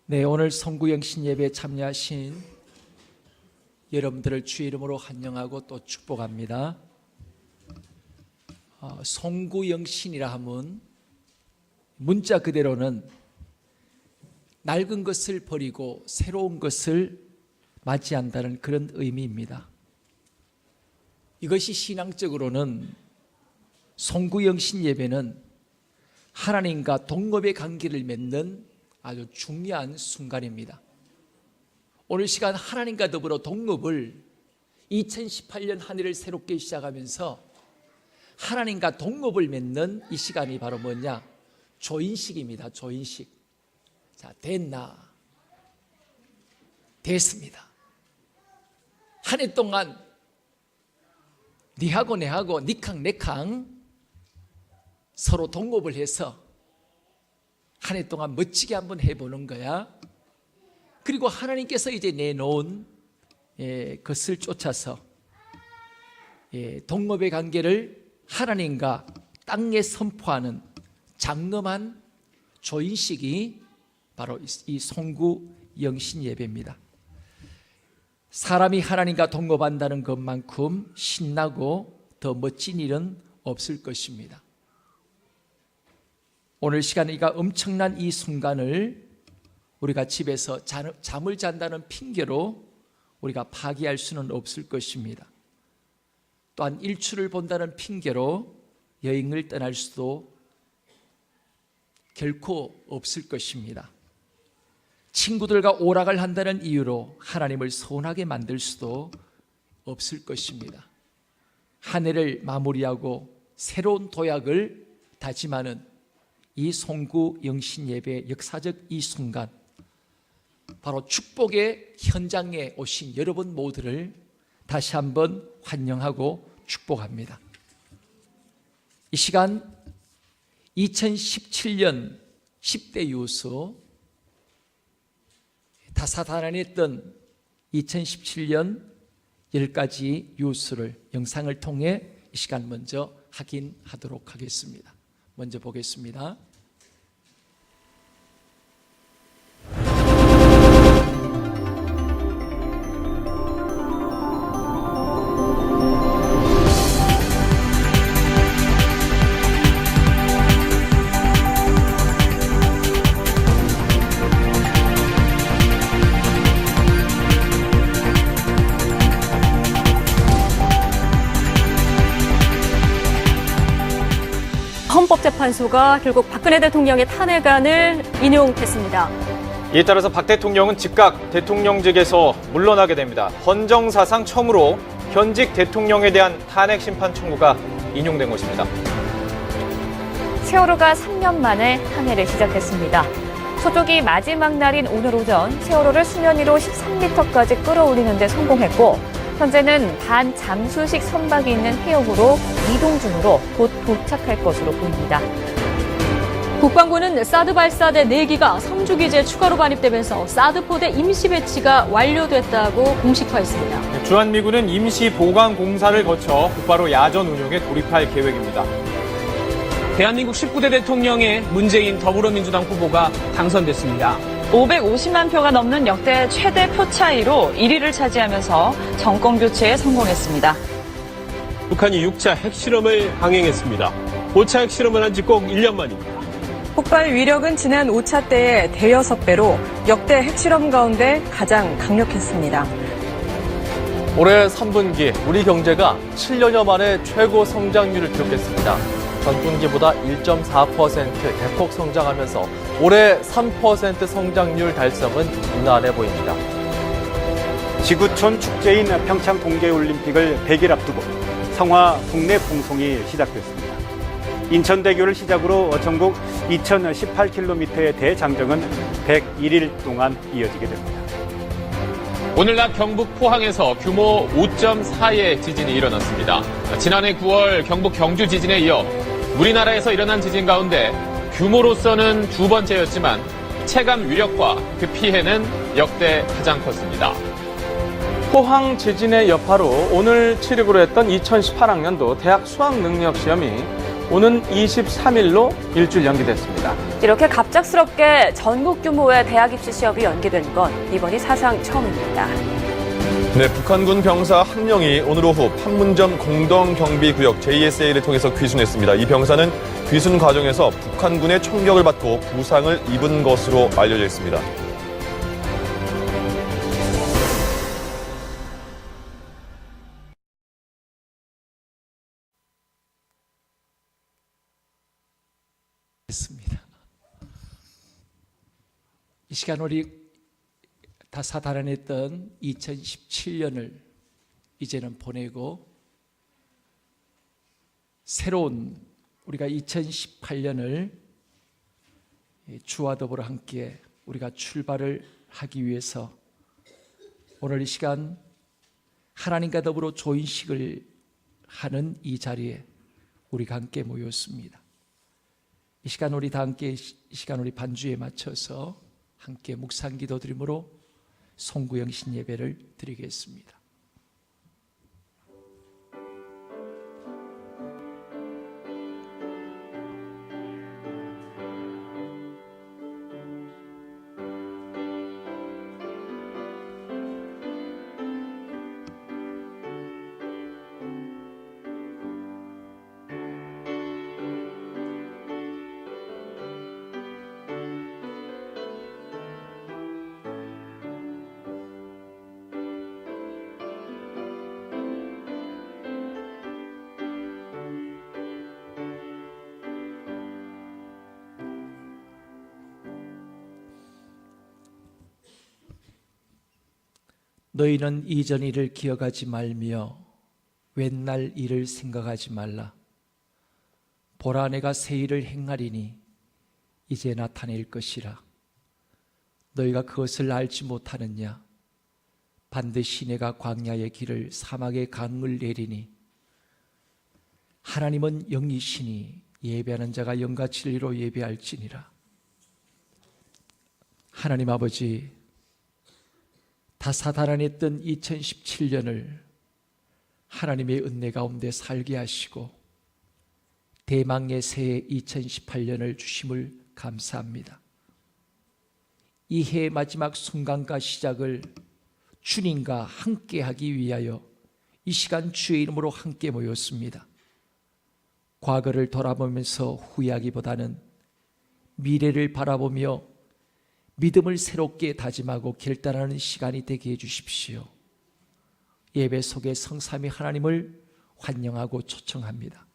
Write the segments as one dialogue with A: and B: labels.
A: 네, 오늘 송구영신 예배에 참여하신 여러분들을 주의 이름으로 환영하고 또 축복합니다. 송구영신이라 하면 문자 그대로는 낡은 것을 버리고 새로운 것을 맞이한다는 그런 의미입니다. 이것이 신앙적으로는 송구영신 예배는 하나님과 동업의 관계를 맺는 아주 중요한 순간입니다. 오늘 시간 하나님과 더불어 동업을 2018년 한 해를 새롭게 시작하면서 하나님과 동업을 맺는 이 시간이 바로 뭐냐? 조인식입니다. 조인식. 자, 됐나? 됐습니다. 한 해 동안 니하고 내하고 니캉 내캉 서로 동업을 해서 한 해 동안 멋지게 한번 해보는 거야. 그리고 하나님께서 이제 내놓은 것을 쫓아서 동업의 관계를 하나님과 땅에 선포하는 장엄한 조인식이 바로 이 송구영신 예배입니다. 사람이 하나님과 동업한다는 것만큼 신나고 더 멋진 일은 없을 것입니다. 오늘 시간에 엄청난 이 순간을 우리가 집에서 잠을 잔다는 핑계로 우리가 파기할 수는 없을 것입니다. 또한 일출을 본다는 핑계로 여행을 떠날 수도 결코 없을 것입니다. 친구들과 오락을 한다는 이유로 하나님을 서운하게 만들 수도 없을 것입니다. 한 해를 마무리하고 새로운 도약을 다짐하는 이 송구영신 예배의 역사적 이 순간, 바로 축복의 현장에 오신 여러분 모두를 다시 한번 환영하고 축복합니다. 이 시간 2017년 10대 유수, 다사다난했던 2017년 10가지 유수를 영상을 통해 이 시간 먼저 확인하도록 하겠습니다. 먼저 보겠습니다.
B: 헌법재판소가 결국 박근혜 대통령의 탄핵안을 인용했습니다.
C: 이에 따라서 박 대통령은 즉각 대통령직에서 물러나게 됩니다. 헌정사상 처음으로 현직 대통령에 대한 탄핵 심판 청구가 인용된 것입니다.
B: 세월호가 3년 만에 항해를 시작했습니다. 소족이 마지막 날인 오늘 오전 세월호를 수면 위로 13m까지 끌어올리는 데 성공했고, 현재는 반잠수식 선박이 있는 해역으로 이동 중으로 곧 도착할 것으로 보입니다.
D: 국방부는 사드 발사대 4기가 성주기지에 추가로 반입되면서 사드포대 임시 배치가 완료됐다고 공식화했습니다.
C: 주한미군은 임시 보강 공사를 거쳐 곧바로 야전 운용에 돌입할 계획입니다.
E: 대한민국 19대 대통령의 문재인 더불어민주당 후보가 당선됐습니다.
F: 550만 표가 넘는 역대 최대 표 차이로 1위를 차지하면서 정권 교체에 성공했습니다.
G: 북한이 6차 핵실험을 강행했습니다. 5차 핵실험을 한 지 꼭 1년 만입니다.
F: 폭발 위력은 지난 5차 때의 대여섯 배로 역대 핵실험 가운데 가장 강력했습니다.
H: 올해 3분기 우리 경제가 7년여 만에 최고 성장률을 기록했습니다. 전분기보다 1.4% 대폭 성장하면서 올해 3% 성장률 달성은 무난해 보입니다.
I: 지구촌 축제인 평창 동계올림픽을 100일 앞두고 성화 국내 풍송이 시작됐습니다. 인천대교를 시작으로 전국 2018km의 대장정은 101일 동안 이어지게 됩니다.
J: 오늘 낮 경북 포항에서 규모 5.4의 지진이 일어났습니다. 지난해 9월 경북 경주 지진에 이어 우리나라에서 일어난 지진 가운데 규모로서는 두 번째였지만 체감 위력과 그 피해는 역대 가장 컸습니다.
K: 포항 지진의 여파로 오늘 취득으로 했던 2018학년도 대학 수학능력시험이 오는 23일로 일주일 연기됐습니다.
B: 이렇게 갑작스럽게 전국 규모의 대학 입시 시험이 연기된 건 이번이 사상 처음입니다.
L: 네, 북한군 병사 한 명이 오늘 오후 판문점 공동경비구역 JSA를 통해서 귀순했습니다. 이 병사는 귀순 과정에서 북한군의 총격을 받고 부상을 입은 것으로 알려져 있습니다.
A: 이 시간 우리 다사다난했던 2017년을 이제는 보내고 새로운 우리가 2018년을 주와 더불어 함께 우리가 출발을 하기 위해서 오늘 이 시간 하나님과 더불어 조인식을 하는 이 자리에 우리가 함께 모였습니다. 이 시간 우리 다 함께 이 시간 우리 반주에 맞춰서 함께 묵상 기도 드림으로 송구영신 예배를 드리겠습니다. 너희는 이전 일을 기억하지 말며 웬날 일을 생각하지 말라. 보라, 내가 새 일을 행하리니 이제 나타낼 것이라. 너희가 그것을 알지 못하느냐? 반드시 내가 광야의 길을 사막의 강을 내리니 하나님은 영이시니 예배하는 자가 영과 진리로 예배할지니라. 하나님 아버지, 다사다난했던 2017년을 하나님의 은혜 가운데 살게 하시고 대망의 새해 2018년을 주심을 감사합니다. 이 해의 마지막 순간과 시작을 주님과 함께하기 위하여 이 시간 주의 이름으로 함께 모였습니다. 과거를 돌아보면서 후회하기보다는 미래를 바라보며 믿음을 새롭게 다짐하고 결단하는 시간이 되게 해주십시오. 예배 속에 성삼위 하나님을 환영하고 초청합니다.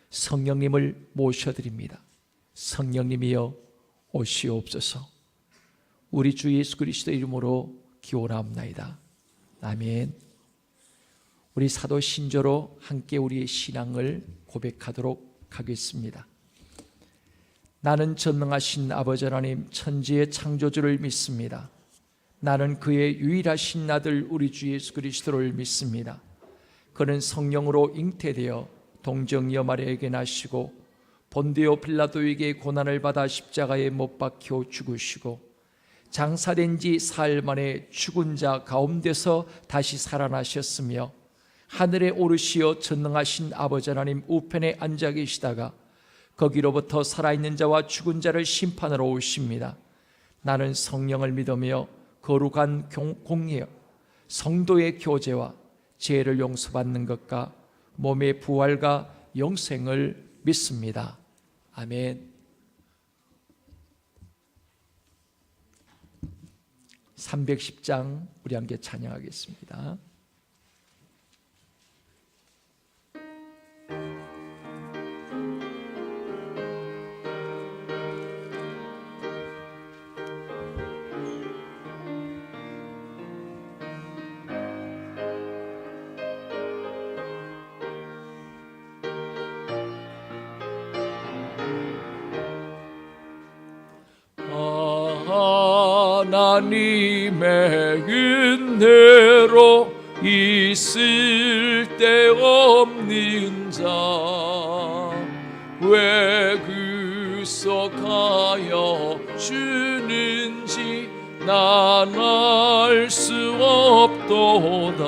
A: 성령님을 모셔드립니다. 성령님이여 오시옵소서. 우리 주 예수 그리스도 이름으로 기원하옵나이다. 아멘. 우리 사도 신조로 함께 우리의 신앙을 고백하도록 하겠습니다. 나는 전능하신 아버지 하나님 천지의 창조주를 믿습니다. 나는 그의 유일하신 아들 우리 주 예수 그리스도를 믿습니다. 그는 성령으로 잉태되어 동정녀 마리아에게 나시고 본디오 빌라도에게 고난을 받아 십자가에 못 박혀 죽으시고 장사된 지 사흘 만에 죽은 자 가운데서 다시 살아나셨으며 하늘에 오르시어 전능하신 아버지 하나님 우편에 앉아 계시다가 거기로부터 살아있는 자와 죽은 자를 심판하러 오십니다. 나는 성령을 믿으며 거룩한 공예, 성도의 교제와 죄를 용서받는 것과 몸의 부활과 영생을 믿습니다. 아멘. 310장 우리 함께 찬양하겠습니다. 하나님의 은혜로 있을 데 없는 자 왜 그 속하여 주는지 난 알 수 없도다.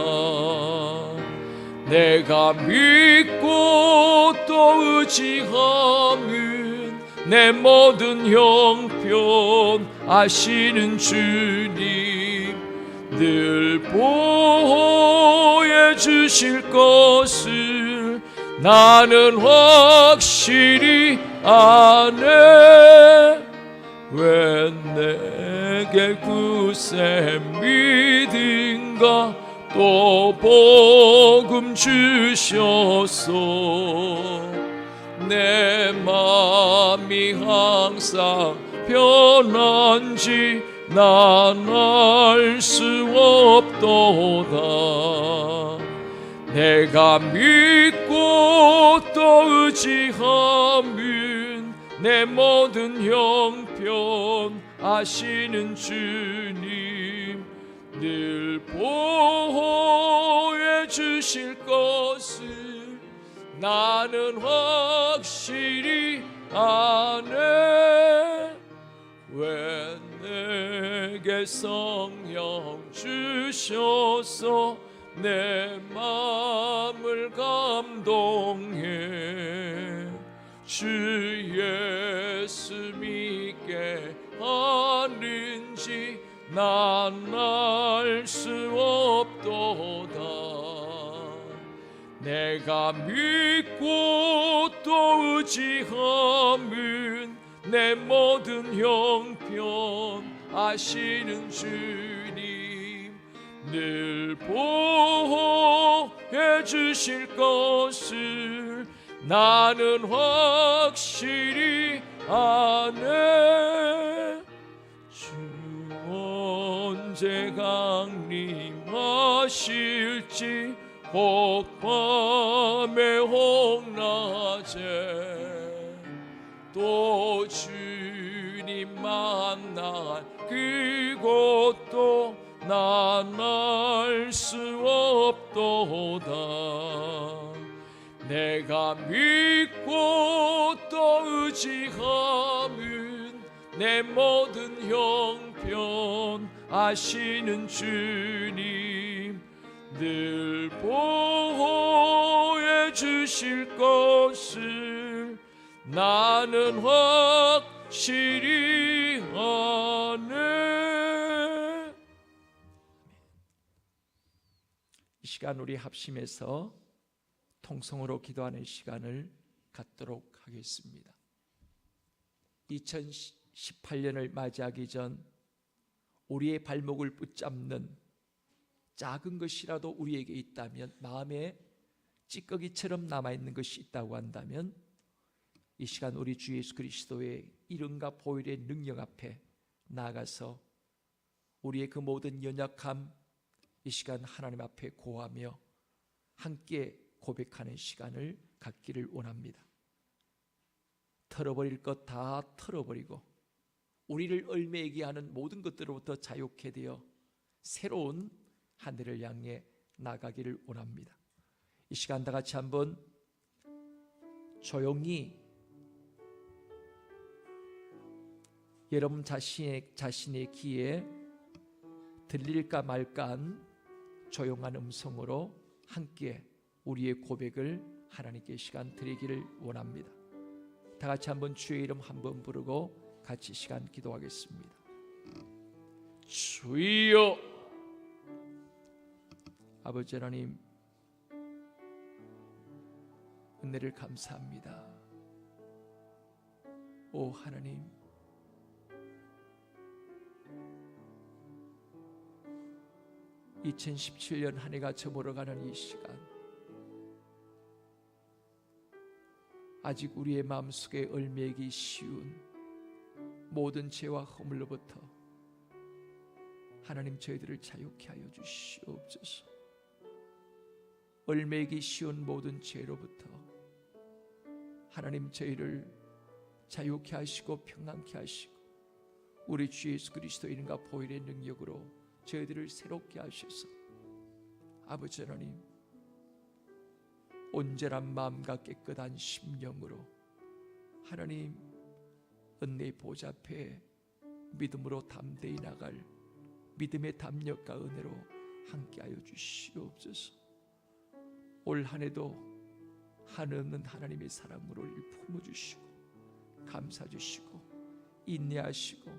A: 내가 믿고 또 의지하면 내 모든 형편 아시는 주님 늘 보호해 주실 것을 나는 확실히 아네. 왜 내게 굳세 믿음과 또 복음 주셔서 내 마음이 항상 편한지 난 알 수 없도다. 내가 믿고 또 의지하면 내 모든 형편 아시는 주님 늘 보호해 주실 것을 나는 확실히 아네. 왜 내게 성령 주셔서 내 마음을 감동해 주 예수 믿게 하는지 난 알 수 없도다. 내가 믿고 또 의지하면 내 모든 형편 아시는 주님 늘 보호해 주실 것을 나는 확실히 아네. 주 언제 강림하실지 혹 밤에 혹 낮에 또 주님 만날 그곳도 난 알 수 없도다. 내가 믿고 또 의지하면 내 모든 형편 아시는 주님 늘 보호해 주실 것을 나는 확실히 아네. 이 시간 우리 합심해서 통성으로 기도하는 시간을 갖도록 하겠습니다. 2018년을 맞이하기 전 우리의 발목을 붙잡는 작은 것이라도 우리에게 있다면, 마음에 찌꺼기처럼 남아있는 것이 있다고 한다면 이 시간 우리 주 예수 그리스도의 이름과 보혈의 능력 앞에 나아가서 우리의 그 모든 연약함 이 시간 하나님 앞에 고하며 함께 고백하는 시간을 갖기를 원합니다. 털어버릴 것 다 털어버리고 우리를 얽매이게 하는 모든 것들로부터 자유케 되어 새로운 한 해를 향해 나가기를 원합니다. 이 시간 다 같이 한번 조용히 여러분 자신의 귀에 들릴까 말까한 조용한 음성으로 함께 우리의 고백을 하나님께 시간 드리기를 원합니다. 다 같이 한번 주의 이름 한번 부르고 같이 시간 기도하겠습니다. 주여, 아버지 하나님 은혜를 감사합니다. 오 하나님, (2017년) 한 해가 저물어가는 이 시간, 아직 우리의 마음속에 얽매이기 쉬운 모든 죄와 허물로부터 하나님 저희들을 자유케 하여 주시옵소서. 얽매이기 쉬운 모든 죄로부터 하나님 저희를 자유케 하시고 평안케 하시고 우리 주 예수 그리스도 이름과 보혈의 능력으로 저희들을 새롭게 하셔서 아버지 하나님 온전한 마음과 깨끗한 심령으로 하나님 은혜의 보좌 앞에 믿음으로 담대히 나갈 믿음의 담력과 은혜로 함께하여 주시옵소서. 올 한 해도 한없는 하나님의 사랑으로 우리를 품어주시고 감사 주시고 인내하시고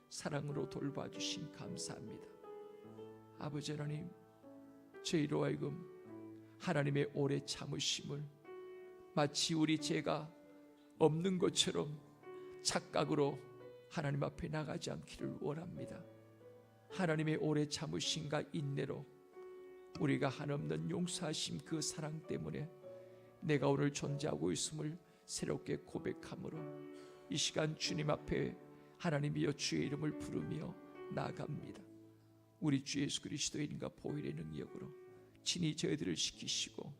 A: 사랑으로 돌봐주신 감사합니다. 아버지 하나님, 저희로 하여금 하나님의 오래 참으심을 마치 우리 죄가 없는 것처럼 착각으로 하나님 앞에 나가지 않기를 원합니다. 하나님의 오래 참으심과 인내로 우리가 한없는 용서하심 그 사랑 때문에 내가 오늘 존재하고 있음을 새롭게 고백함으로 이 시간 주님 앞에 하나님이여 주의 이름을 부르며 나아갑니다. 우리 주 예수 그리스도의 이름과 보혈의 능력으로 친히 저희들을 지키시고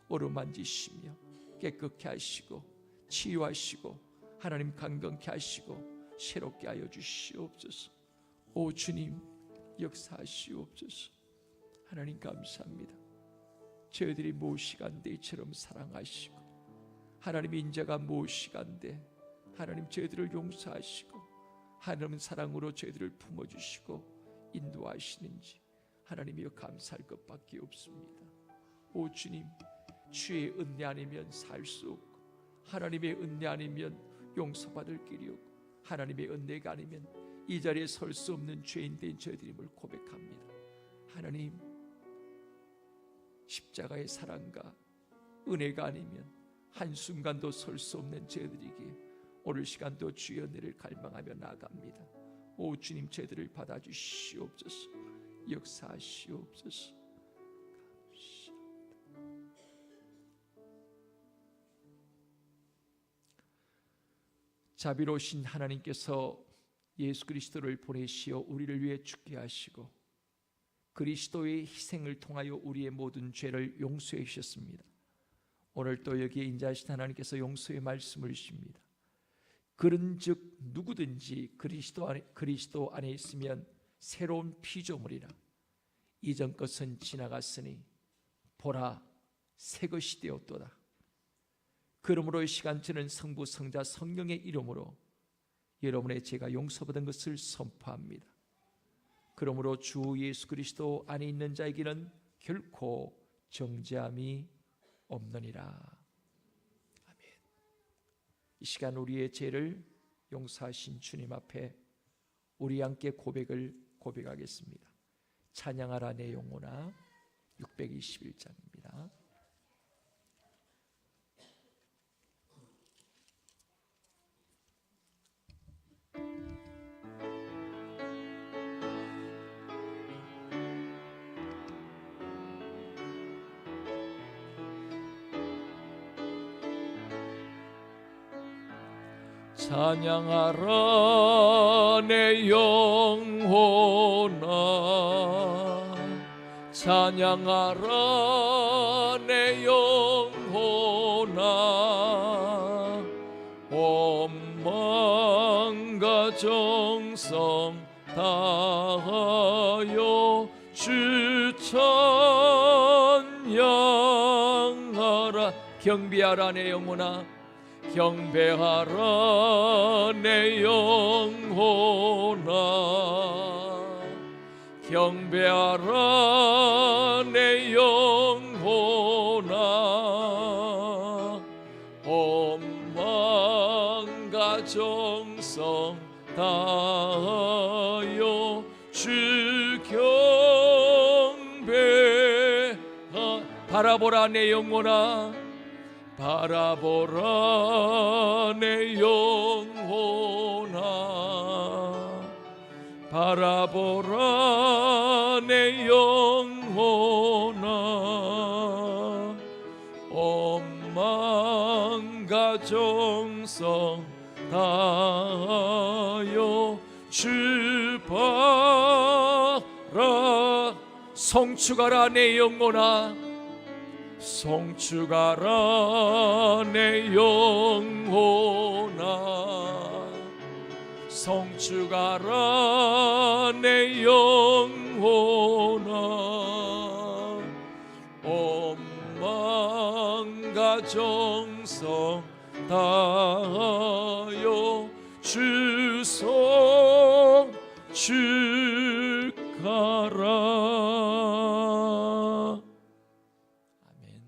A: 어루만지시며 깨끗게 하시고 치유하시고 하나님 강건케 하시고 새롭게 하여 주시옵소서. 오 주님, 역사하시옵소서. 하나님 감사합니다. 저희들이 무엇이간데 이처럼 사랑하시고 하나님 인자가 무엇이간데 하나님 저희들을 용서하시고 하나님 사랑으로 저희들을 품어주시고 인도하시는지 하나님이여 감사할 것밖에 없습니다. 오 주님, 주의 은혜 아니면 살 수 없고 하나님의 은혜 아니면 용서받을 길이 없고 하나님의 은혜가 아니면 이 자리에 설 수 없는 죄인된 저희들임을 고백합니다. 하나님, 십자가의 사랑과 은혜가 아니면 한순간도 설 수 없는 저희들에게 오늘 시간도 주의 은혜를 갈망하며 나아갑니다. 오 주님, 저희들을 받아주시옵소서. 역사하시옵소서. 자비로우신 하나님께서 예수 그리스도를 보내시어 우리를 위해 죽게 하시고 그리스도의 희생을 통하여 우리의 모든 죄를 용서해 주셨습니다. 오늘 또 여기에 인자하신 하나님께서 용서의 말씀을 주십니다. 그런즉 누구든지 그리스도 안에 있으면 새로운 피조물이라. 이전 것은 지나갔으니 보라, 새 것이 되었도다. 그러므로 이 시간 저는 성부, 성자, 성령의 이름으로 여러분의 죄가 용서받은 것을 선포합니다. 그러므로 주 예수 그리스도 안에 있는 자에게는 결코 정죄함이 없느니라. 아멘. 이 시간 우리의 죄를 용서하신 주님 앞에 우리 함께 고백하겠습니다. 찬양하라 내 영혼아, 621장입니다. 찬양하라 내 영혼아, 찬양하라 내 영혼아. 온 마음과 정성 다하여 주 찬양하라. 경배하라 내 영혼아, 경배하라 내 영혼아, 경배하라 내 영혼아. 온 마음과 정성 다하여 주 경배하. 바라보라 내 영혼아, 바라보라 내 영혼아, 바라보라 내 영혼아. 온 마음과 정성 다하여 주 바라. 송축하라 내 영혼아, 송축하라 내 영혼아, 송축하라 내 영혼아. 온 마음과 정성 다하여 주 송축하라. 가라. 아멘.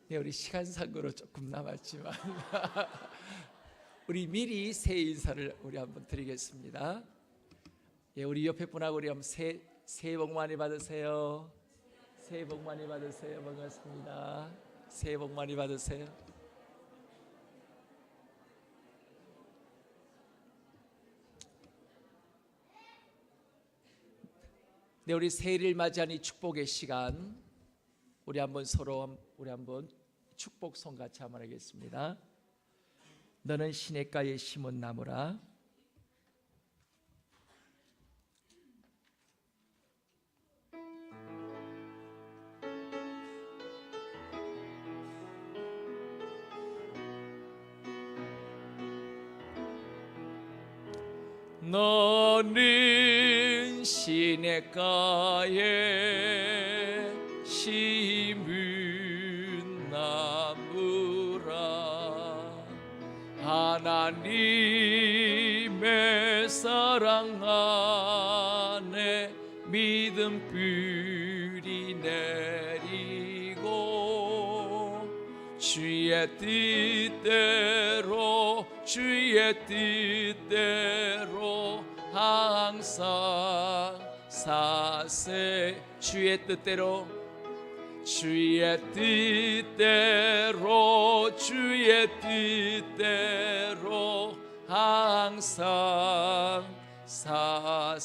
A: 네, 우리 시간상으로 조금 남았지만 우리 미리 새해 인사를 우리 한번 드리겠습니다. 예, 우리 옆에 분하고 우리 한번 새해 복 많이 받으세요. 새해 복 많이 받으세요. 반갑습니다. 새해 복 많이 받으세요. 네, 우리 새해를 맞이한 이 축복의 시간, 우리 한번 서로 우리 한번 축복송 같이 한번 하겠습니다. 너는 시냇가에 심은 나무라. 너는 시냇가에 심은 나무라. 하나님의 사랑 안에 믿음 뿌리 내리고 주의 뜻대로 항상 사세. 주의 뜻대로 항상 사세요.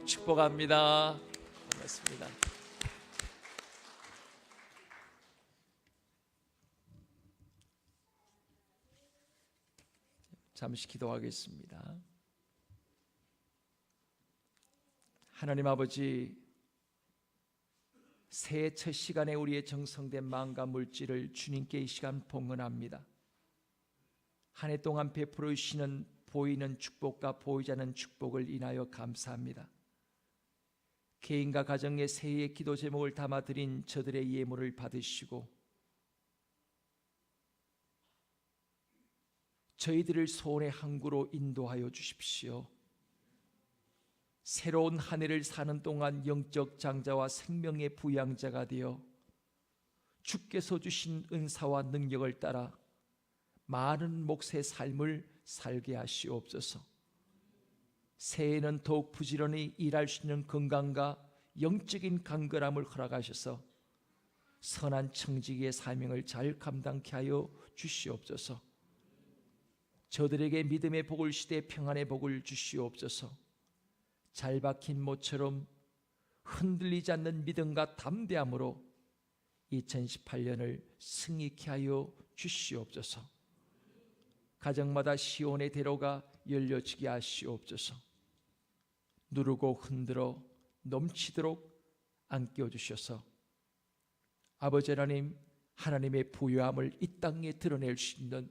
A: 축복합니다. 반갑습니다. 잠시 기도하겠습니다. 하나님 아버지, 새해 첫 시간에 우리의 정성된 마음과 물질을 주님께 이 시간 봉헌합니다. 한 해 동안 베풀어 주시는 보이는 축복과 보이지 않는 축복을 인하여 감사합니다. 개인과 가정의 새해의 기도 제목을 담아드린 저들의 예물을 받으시고 저희들을 소원의 항구로 인도하여 주십시오. 새로운 한 해를 사는 동안 영적 장자와 생명의 부양자가 되어 주께서 주신 은사와 능력을 따라 많은 몫의 삶을 살게 하시옵소서. 새해에는 더욱 부지런히 일할 수 있는 건강과 영적인 강건함을 허락하셔서 선한 청지기의 사명을 잘 감당케 하여 주시옵소서. 저들에게 믿음의 복을 시대 평안의 복을 주시옵소서. 잘 박힌 모처럼 흔들리지 않는 믿음과 담대함으로 2018년을 승리케 하여 주시옵소서. 가정마다 시온의 대로가 열려지게 하시옵소서. 누르고 흔들어 넘치도록 안 끼워주셔서 아버지 하나님, 하나님의 부유함을 이 땅에 드러낼 수 있는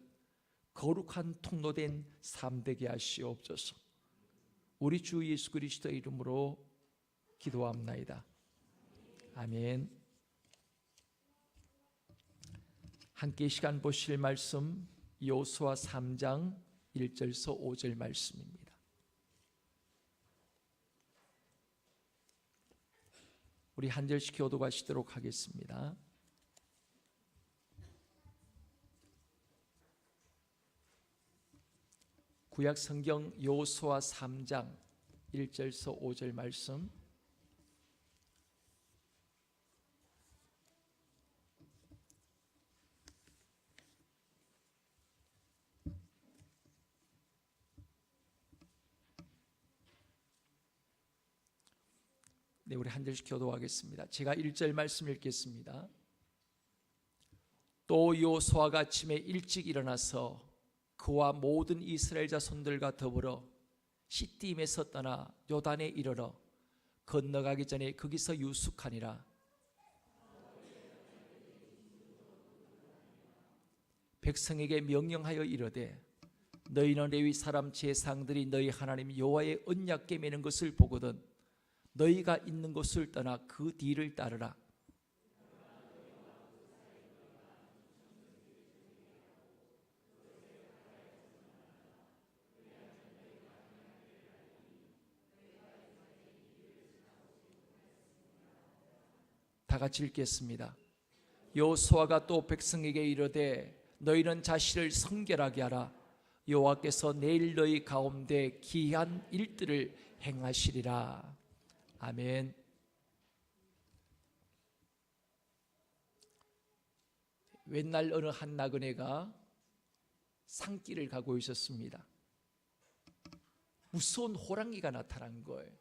A: 거룩한 통로된 삶 되게 하시옵소서. 우리 주 예수 그리스도의 이름으로 기도합나이다. 아멘. 함께 시간 보실 말씀 여호수아 3장 1절에서 5절 말씀입니다. 우리 한 절씩 교독하시도록 하겠습니다. 구약 성경 여호수아 3장 1절에서 5절 말씀. 네, 우리 한 절씩 교도하겠습니다. 제가 1절 말씀 읽겠습니다. 또 여호수아가 아침에 일찍 일어나서 그와 모든 이스라엘 자손들과 더불어 시띠임에서 떠나 요단에 이르러 건너가기 전에 거기서 유숙하니라. 백성에게 명령하여 이르되 너희는 레위 사람 제상들이 너희 하나님 여호와의 언약궤 매는 것을 보거든 너희가 있는 곳을 떠나 그 뒤를 따르라. 다 같이 읽겠습니다. 여호수아가 또 백성에게 이르되 너희는 자신을 성결하게 하라. 여호와께서 내일 너희 가운데 기이한 일들을 행하시리라. 아멘. 웬날 어느 한 나그네가 산길을 가고 있었습니다. 무서운 호랑이가 나타난 거예요.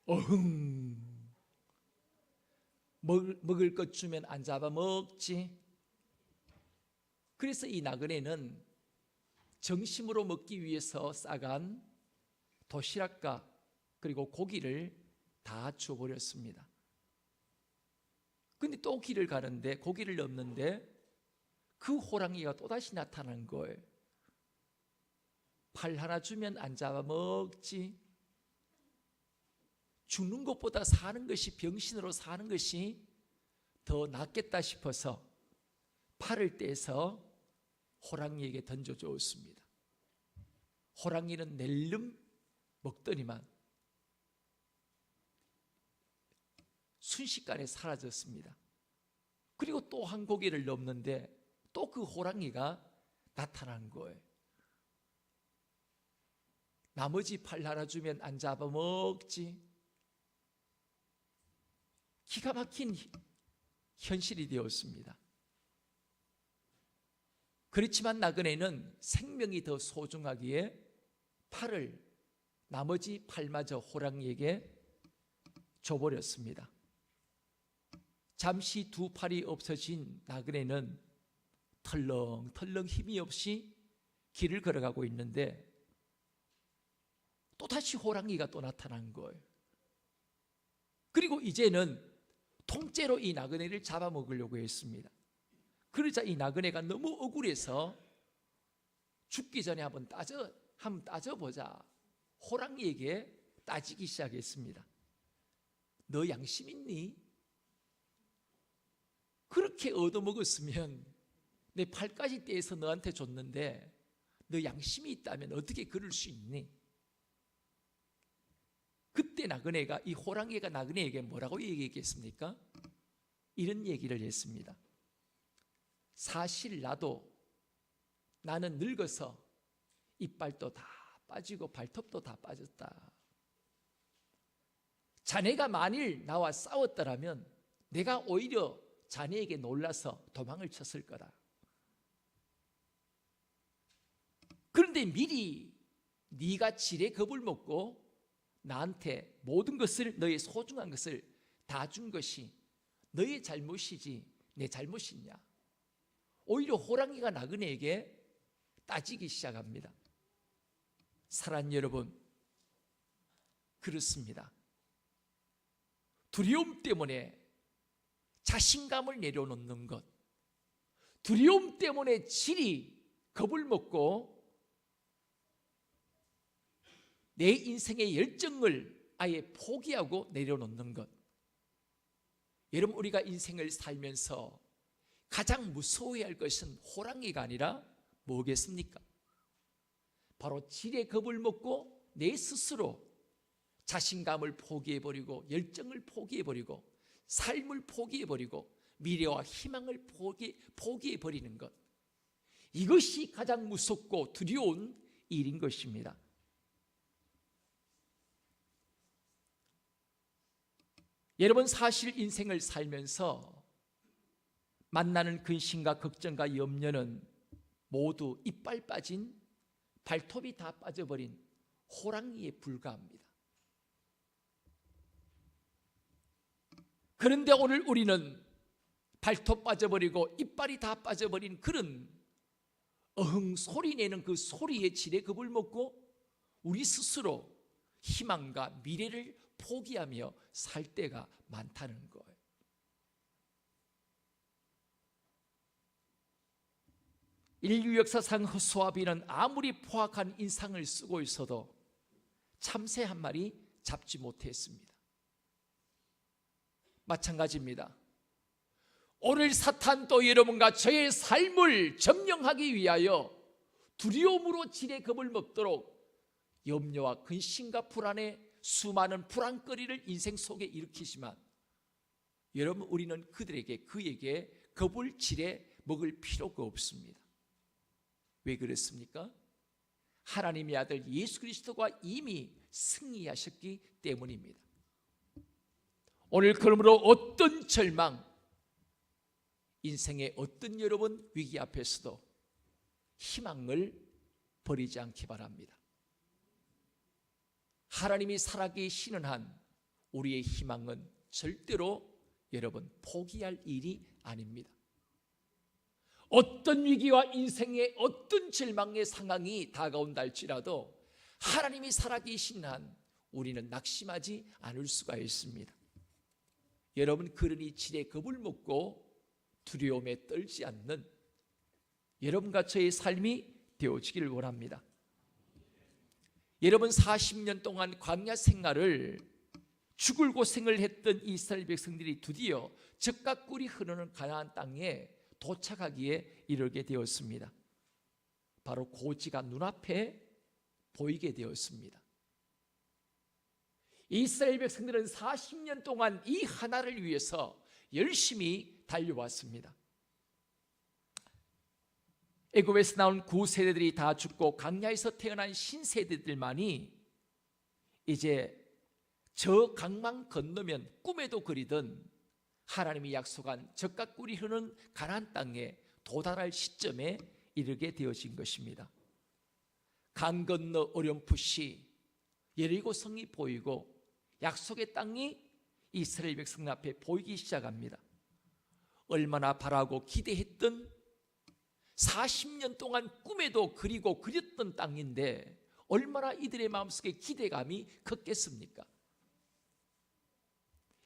A: 어흥. 먹을 것 주면 안 잡아먹지. 그래서 이 나그네는 정심으로 먹기 위해서 싸간 도시락과 그리고 고기를 다 줘버렸습니다. 근데 또 길을 가는데 고기를 넣는데 그 호랑이가 또다시 나타난 거예요. 팔 하나 주면 안 잡아먹지. 죽는 것보다 사는 것이, 병신으로 사는 것이 더 낫겠다 싶어서 팔을 떼서 호랑이에게 던져주었습니다. 호랑이는 낼름 먹더니만 순식간에 사라졌습니다. 그리고 또 한 고기를 넣는데 또 그 호랑이가 나타난 거예요. 나머지 팔 하나 주면 안 잡아먹지. 기가 막힌 현실이 되었습니다. 그렇지만 나그네는 생명이 더 소중하기에 팔을, 나머지 팔마저 호랑이에게 줘버렸습니다. 잠시 두 팔이 없어진 나그네는 털렁털렁 힘이 없이 길을 걸어가고 있는데 또다시 호랑이가 또 나타난 거예요. 그리고 이제는 통째로 이 나그네를 잡아먹으려고 했습니다. 그러자 이 나그네가 너무 억울해서 죽기 전에 한번 따져보자. 호랑이에게 따지기 시작했습니다. 너 양심 있니? 그렇게 얻어먹었으면 내 팔까지 떼서 너한테 줬는데 너 양심이 있다면 어떻게 그럴 수 있니? 그때 나그네가, 이 호랑이가 나그네에게 뭐라고 얘기했겠습니까? 이런 얘기를 했습니다. 사실 나는 늙어서 이빨도 다 빠지고 발톱도 다 빠졌다. 자네가 만일 나와 싸웠더라면 내가 오히려 자네에게 놀라서 도망을 쳤을 거다. 그런데 미리 네가 지레 겁을 먹고 나한테 모든 것을, 너의 소중한 것을 다 준 것이 너의 잘못이지 내 잘못이냐. 오히려 호랑이가 나그네에게 따지기 시작합니다. 사랑하는 여러분, 그렇습니다. 두려움 때문에 자신감을 내려놓는 것, 두려움 때문에 질이 겁을 먹고 내 인생의 열정을 아예 포기하고 내려놓는 것. 여러분, 우리가 인생을 살면서 가장 무서워해야 할 것은 호랑이가 아니라 뭐겠습니까? 바로 질의 겁을 먹고 내 스스로 자신감을 포기해버리고 열정을 포기해버리고 삶을 포기해버리고 미래와 희망을 포기해버리는 것. 이것이 가장 무섭고 두려운 일인 것입니다. 여러분, 사실 인생을 살면서 만나는 근심과 걱정과 염려는 모두 이빨 빠진, 발톱이 다 빠져버린 호랑이에 불과합니다. 그런데 오늘 우리는 발톱 빠져버리고 이빨이 다 빠져버린 그런 어흥 소리내는 그 소리의 질에 겁을 먹고 우리 스스로 희망과 미래를 포기하며 살 때가 많다는 거예요. 인류 역사상 허수아비는 아무리 포악한 인상을 쓰고 있어도 참새 한 마리 잡지 못했습니다. 마찬가지입니다. 오늘 사탄도 여러분과 저의 삶을 점령하기 위하여 두려움으로 질에 겁을 먹도록 염려와 근심과 불안에 수많은 불안거리를 인생 속에 일으키지만 여러분, 우리는 그에게 겁을 질에 먹을 필요가 없습니다. 왜 그렇습니까? 하나님의 아들 예수 그리스도가 이미 승리하셨기 때문입니다. 오늘 그러므로 어떤 절망, 인생의 어떤 여러분 위기 앞에서도 희망을 버리지 않기 바랍니다. 하나님이 살아계시는 한 우리의 희망은 절대로 여러분 포기할 일이 아닙니다. 어떤 위기와 인생의 어떤 절망의 상황이 다가온다 할지라도 하나님이 살아계신 한 우리는 낙심하지 않을 수가 있습니다. 여러분, 그러니 질에 겁을 먹고 두려움에 떨지 않는 여러분과 저의 삶이 되어지기를 원합니다. 여러분, 40년 동안 광야 생활을 죽을 고생을 했던 이스라엘 백성들이 드디어 젖과 꿀이 흐르는 가나안 땅에 도착하기에 이르게 되었습니다. 바로 고지가 눈앞에 보이게 되었습니다. 이스라엘 백성들은 40년 동안 이 하나를 위해서 열심히 달려왔습니다. 애굽에서 나온 구세대들이 다 죽고 광야에서 태어난 신세대들만이 이제 저 강만 건너면 꿈에도 그리던 하나님이 약속한 젖과 꿀이 흐르는 가나안 땅에 도달할 시점에 이르게 되어진 것입니다. 강 건너 어렴풋이 여리고 성이 보이고 약속의 땅이 이스라엘 백성 앞에 보이기 시작합니다. 얼마나 바라고 기대했던 40년 동안 꿈에도 그리고 그렸던 땅인데 얼마나 이들의 마음속에 기대감이 컸겠습니까?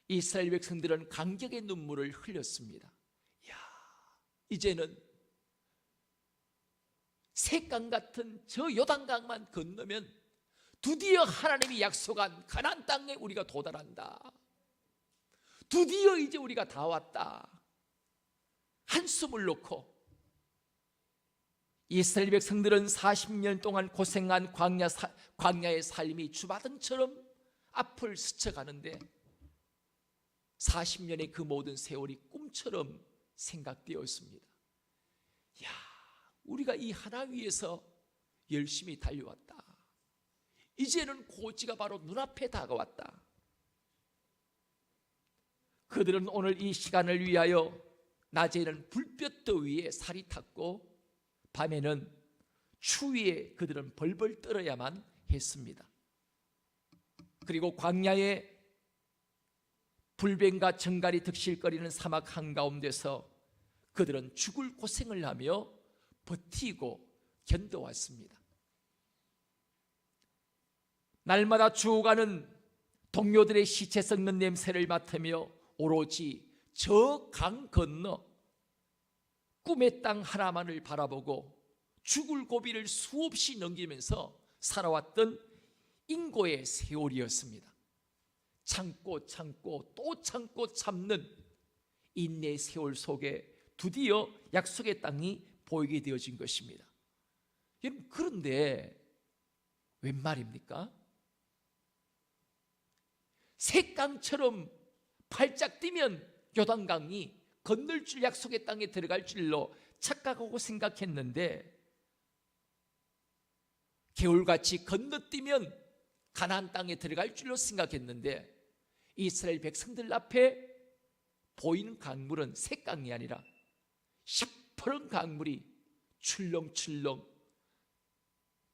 A: 이스라엘 백성들은 감격의 눈물을 흘렸습니다. 이야, 이제는 샛강 같은 저 요단강만 건너면 드디어 하나님이 약속한 가나안 땅에 우리가 도달한다. 드디어 이제 우리가 다 왔다. 한숨을 놓고 이스라엘 백성들은 40년 동안 고생한 광야의 삶이 주마등처럼 앞을 스쳐가는데 40년의 그 모든 세월이 꿈처럼 생각되었습니다. 야, 우리가 이 하나 위에서 열심히 달려왔다. 이제는 고지가 바로 눈앞에 다가왔다. 그들은 오늘 이 시간을 위하여 낮에는 불볕더위에 살이 탔고 밤에는 추위에 그들은 벌벌 떨어야만 했습니다. 그리고 광야에 불뱀과 정갈이 득실거리는 사막 한가운데서 그들은 죽을 고생을 하며 버티고 견뎌왔습니다. 날마다 죽어가는 동료들의 시체 썩는 냄새를 맡으며 오로지 저 강 건너 꿈의 땅 하나만을 바라보고 죽을 고비를 수없이 넘기면서 살아왔던 인고의 세월이었습니다. 참고 참고 또 참고 참는 인내의 세월 속에 드디어 약속의 땅이 보이게 되어진 것입니다. 여러분, 그런데 웬 말입니까? 새강처럼 발짝 뛰면 요단강이 건널 줄, 약속의 땅에 들어갈 줄로 착각하고 생각했는데, 개울같이 건너뛰면 가나안 땅에 들어갈 줄로 생각했는데, 이스라엘 백성들 앞에 보이는 강물은 새강이 아니라 시퍼런 강물이 출렁출렁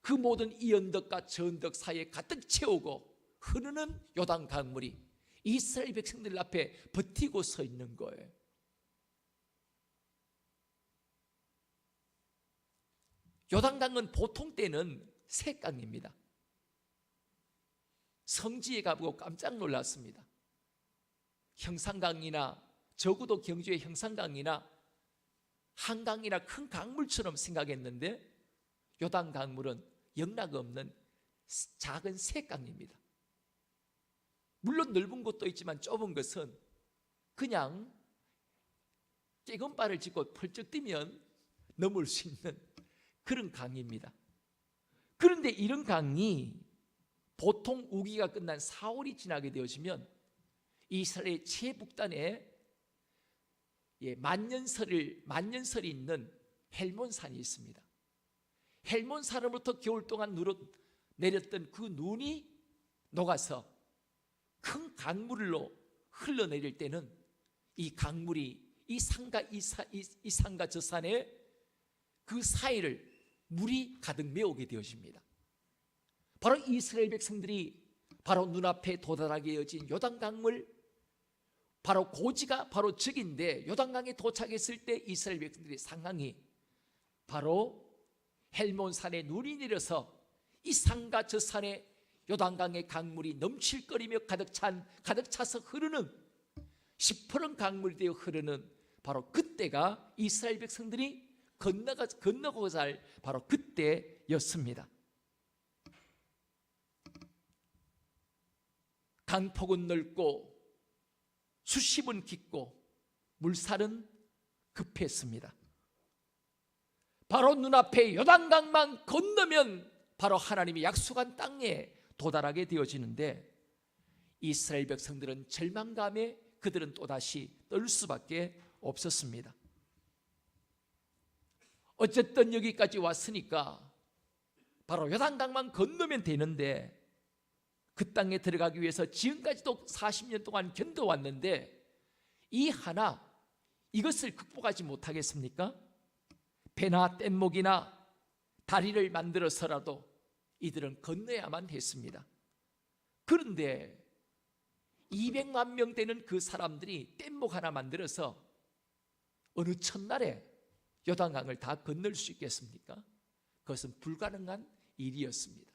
A: 그 모든 이 언덕과 저 언덕 사이에 가득 채우고 흐르는 요단 강물이 이스라엘 백성들 앞에 버티고 서 있는 거예요. 요단강은 보통 때는 새강입니다. 성지에 가보고 깜짝 놀랐습니다. 형산강이나, 적어도 경주의 형산강이나 한강이나 큰 강물처럼 생각했는데, 요단 강물은 영락없는 작은 새강입니다. 물론 넓은 곳도 있지만 좁은 것은 그냥 깨건발을 짚고 펄쩍 뛰면 넘을 수 있는 그런 강입니다. 그런데 이런 강이 보통 우기가 끝난 4월이 지나게 되어지면 이스라엘 최북단에 만년설이 있는 헬몬산이 있습니다. 헬몬산으로부터 겨울 동안 내렸던 그 눈이 녹아서 큰 강물로 흘러내릴 때는 이 강물이 이 산과 저 산에 그 사이를 물이 가득 메우게 되어집니다. 바로 이스라엘 백성들이 바로 눈앞에 도달하게 여진 요단강물, 바로 고지가 바로 저기인데, 요단강에 도착했을 때 이스라엘 백성들의 상황이 바로 헬몬산에 눈이 내려서 이 산과 저 산에 요단강의 강물이 넘칠거리며 가득 차서 흐르는 시퍼런 강물이 되어 흐르는 바로 그때가 이스라엘 백성들이 건너고자 할 바로 그때였습니다. 강폭은 넓고 수심은 깊고 물살은 급했습니다. 바로 눈앞에 요단강만 건너면 바로 하나님이 약속한 땅에 도달하게 되어지는데, 이스라엘 백성들은 절망감에 그들은 또다시 떨 수밖에 없었습니다. 어쨌든 여기까지 왔으니까 바로 요단강만 건너면 되는데, 그 땅에 들어가기 위해서 지금까지도 40년 동안 견뎌왔는데 이것을 극복하지 못하겠습니까? 배나 뗏목이나 다리를 만들어서라도 이들은 건너야만 했습니다. 그런데 200만 명 되는 그 사람들이 뗏목 하나 만들어서 어느 첫날에 요단강을 다 건널 수 있겠습니까? 그것은 불가능한 일이었습니다.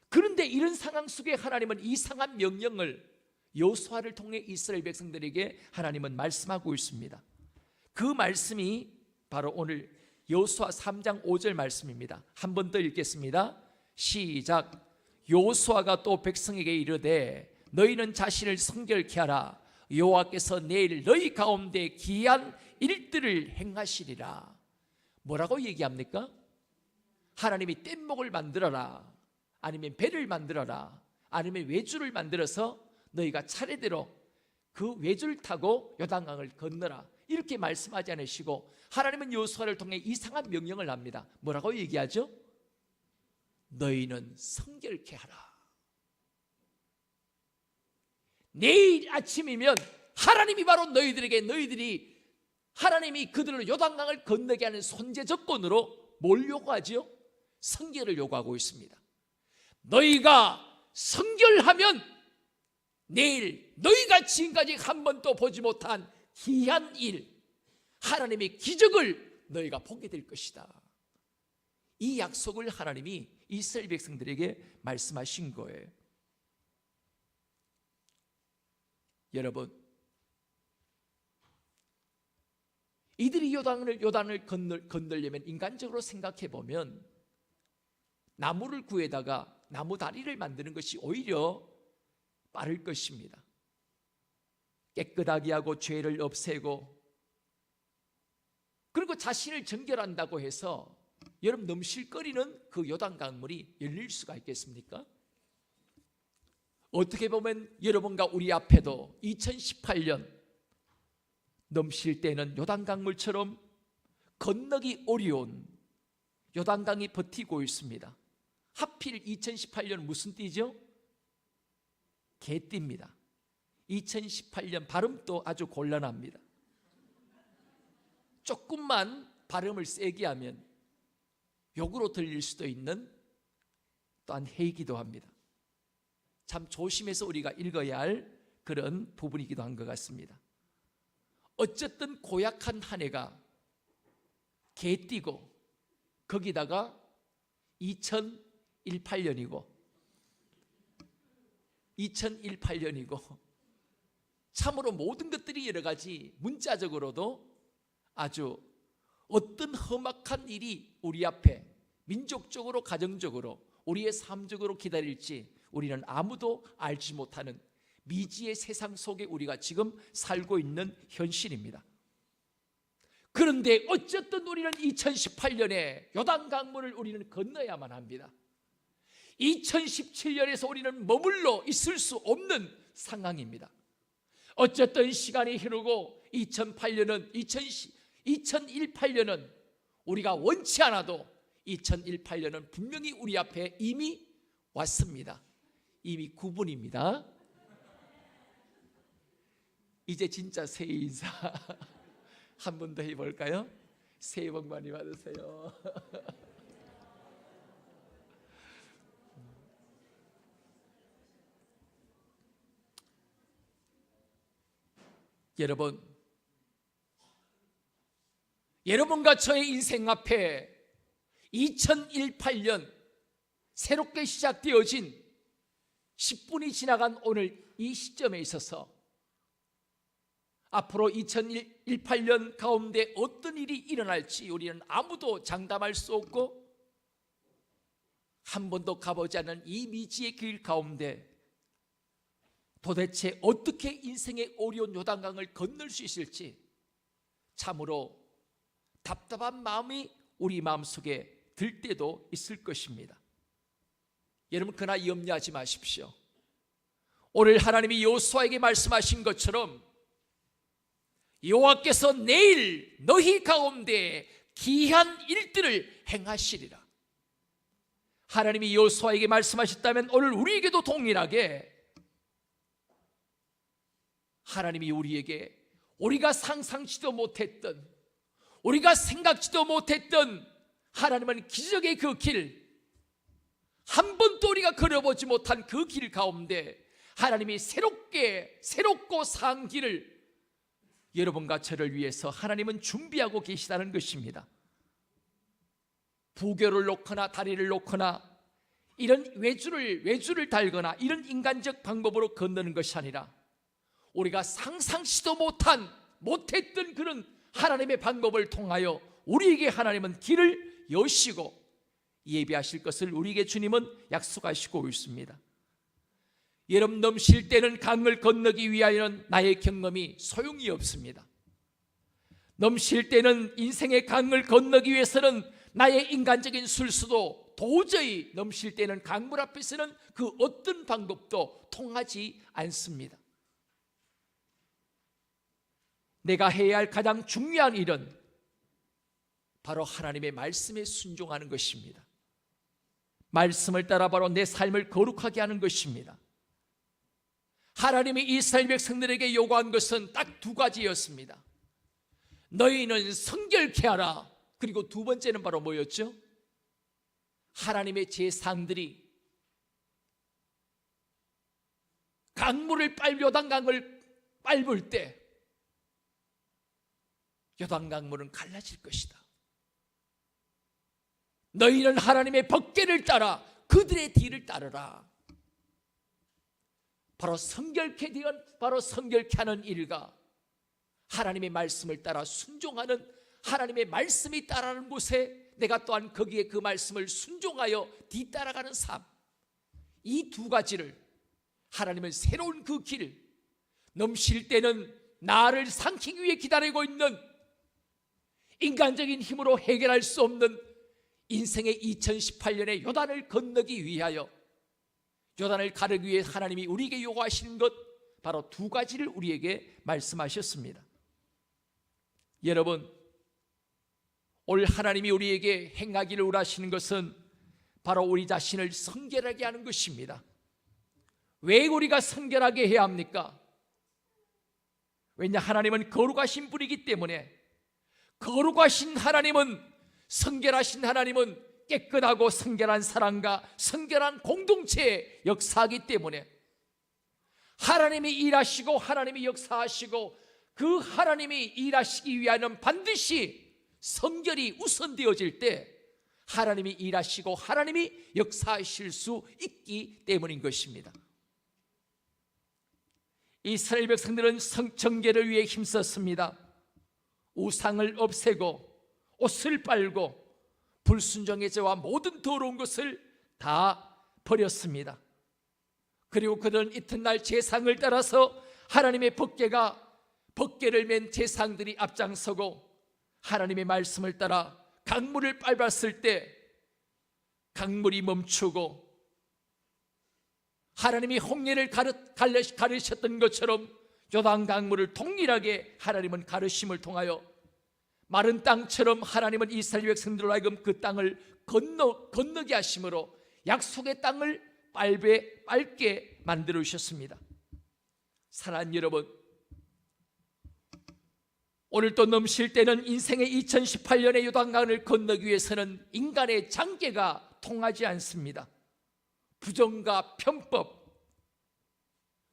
A: 그런데 이런 상황 속에 하나님은 이상한 명령을 여호수아를 통해 이스라엘 백성들에게 하나님은 말씀하고 있습니다. 그 말씀이 바로 오늘 여호수아 3장 5절 말씀입니다. 한 번 더 읽겠습니다. 시작. 여호수아가 또 백성에게 이르되 너희는 자신을 성결케 하라. 여호와께서 내일 너희 가운데 기이한 일들을 행하시리라. 뭐라고 얘기합니까? 하나님이 뗏목을 만들어라, 아니면 배를 만들어라, 아니면 외주를 만들어서 너희가 차례대로 그 외주를 타고 요단강을 건너라, 이렇게 말씀하지 않으시고 하나님은 여호수아를 통해 이상한 명령을 합니다. 뭐라고 얘기하죠? 너희는 성결케 하라. 내일 아침이면 하나님이 바로 너희들이 하나님이 그들을 요단강을 건너게 하는 손재 조건으로 뭘 요구하지요? 성결을 요구하고 있습니다. 너희가 성결하면 내일 너희가 지금까지 한 번도 보지 못한 기이한 일, 하나님의 기적을 너희가 보게 될 것이다. 이 약속을 하나님이 이스라엘 백성들에게 말씀하신 거예요. 여러분, 이들이 요단을 건너려면 인간적으로 생각해 보면 나무를 구해다가 나무 다리를 만드는 것이 오히려 빠를 것입니다. 깨끗하게 하고 죄를 없애고, 그리고 자신을 정결한다고 해서 여러분 넘실거리는 그 요단 강물이 열릴 수가 있겠습니까? 어떻게 보면 여러분과 우리 앞에도 2018년 넘실 때는 요단 강물처럼 건너기 어려운 요단강이 버티고 있습니다. 하필 2018년 무슨 띠죠? 개띠입니다. 2018년 발음도 아주 곤란합니다. 조금만 발음을 세게 하면 욕으로 들릴 수도 있는 또한 해이기도 합니다. 참 조심해서 우리가 읽어야 할 그런 부분이기도 한 것 같습니다. 어쨌든 고약한 한 해가 개띠고, 거기다가 2018년이고 참으로 모든 것들이 여러 가지 문자적으로도 아주 어떤 험악한 일이 우리 앞에 민족적으로, 가정적으로, 우리의 삶적으로 기다릴지 우리는 아무도 알지 못하는 미지의 세상 속에 우리가 지금 살고 있는 현실입니다. 그런데 어쨌든 우리는 2018년에 요단 강물을 우리는 건너야만 합니다. 2017년에서 우리는 머물러 있을 수 없는 상황입니다. 어쨌든 시간이 흐르고 2018년은 우리가 원치 않아도 2018년은 분명히 우리 앞에 이미 왔습니다. 이미 9분입니다. 이제 진짜 새해 인사 한 번 더 해볼까요? 새해 복 많이 받으세요. 여러분과 저의 인생 앞에 2018년 새롭게 시작되어진 10분이 지나간 오늘 이 시점에 있어서 앞으로 2018년 가운데 어떤 일이 일어날지 우리는 아무도 장담할 수 없고, 한 번도 가보지 않은 이 미지의 길 가운데 도대체 어떻게 인생의 어려운 요단강을 건널 수 있을지 참으로 답답한 마음이 우리 마음속에 들 때도 있을 것입니다. 여러분, 그러나 염려하지 마십시오. 오늘 하나님이 여호수아에게 말씀하신 것처럼 여호와께서 내일 너희 가운데 기이한 일들을 행하시리라. 하나님이 여호수아에게 말씀하셨다면 오늘 우리에게도 동일하게 하나님이 우리에게 우리가 상상치도 못했던, 우리가 생각지도 못했던 하나님은 기적의 그 길, 한 번도 우리가 걸어보지 못한 그 길 가운데 하나님이 새롭고 산 길을 여러분과 저를 위해서 하나님은 준비하고 계시다는 것입니다. 부교를 놓거나 다리를 놓거나 이런 외줄을 달거나 이런 인간적 방법으로 건너는 것이 아니라 우리가 상상치도 못했던 그런 하나님의 방법을 통하여 우리에게 하나님은 길을 여시고 예비하실 것을 우리에게 주님은 약속하시고 있습니다. 여러분, 넘실 때는 강을 건너기 위하여는 나의 경험이 소용이 없습니다. 넘실 때는 인생의 강을 건너기 위해서는 나의 인간적인 술수도 도저히 넘실 때는 강물 앞에서는 그 어떤 방법도 통하지 않습니다. 내가 해야 할 가장 중요한 일은 바로 하나님의 말씀에 순종하는 것입니다. 말씀을 따라 바로 내 삶을 거룩하게 하는 것입니다. 하나님이 이스라엘 백성들에게 요구한 것은 딱 두 가지였습니다. 너희는 성결케 하라. 그리고 두 번째는 바로 뭐였죠? 하나님의 제사장들이 요단강을 밟을 때 요단강물은 갈라질 것이다. 너희는 하나님의 법궤를 따라 그들의 뒤를 따르라. 바로 성결케 하는 일과 하나님의 말씀을 따라 순종하는, 하나님의 말씀이 따라가는 곳에 내가 또한 거기에 그 말씀을 순종하여 뒤따라가는 삶, 이 두 가지를 하나님은 새로운 그 길, 넘칠 때는 나를 삼키기 위해 기다리고 있는, 인간적인 힘으로 해결할 수 없는 인생의 2018년의 요단을 건너기 위하여, 요단을 가르기 위해 하나님이 우리에게 요구하시는 것, 바로 두 가지를 우리에게 말씀하셨습니다. 여러분, 올 하나님이 우리에게 행하기를 원하시는 것은 바로 우리 자신을 성결하게 하는 것입니다. 왜 우리가 성결하게 해야 합니까? 왜냐, 하나님은 거룩하신 분이기 때문에. 거룩하신 하나님은, 성결하신 하나님은 깨끗하고 성결한 사랑과 성결한 공동체의 역사이기 때문에 하나님이 일하시고 하나님이 역사하시고 그 하나님이 일하시기 위하여는 반드시 성결이 우선되어질 때 하나님이 일하시고 하나님이 역사하실 수 있기 때문인 것입니다. 이스라엘 백성들은 정결을 위해 힘썼습니다. 우상을 없애고 옷을 빨고 불순종의 죄와 모든 더러운 것을 다 버렸습니다. 그리고 그들은 이튿날 제상을 따라서 하나님의 법궤를 맨 제상들이 앞장서고 하나님의 말씀을 따라 강물을 밟았을 때 강물이 멈추고, 하나님이 홍해를 가르셨던 것처럼 요단 강물을 동일하게 하나님은 가르심을 통하여 마른 땅처럼 하나님은 이스라엘 백성들로 하여금 그 땅을 건너게 하심으로 약속의 땅을 밟게 만들어 주셨습니다. 사랑하는 여러분, 오늘 또 넘칠 때는 인생의 2018년의 요단강을 건너기 위해서는 인간의 장계가 통하지 않습니다. 부정과 편법,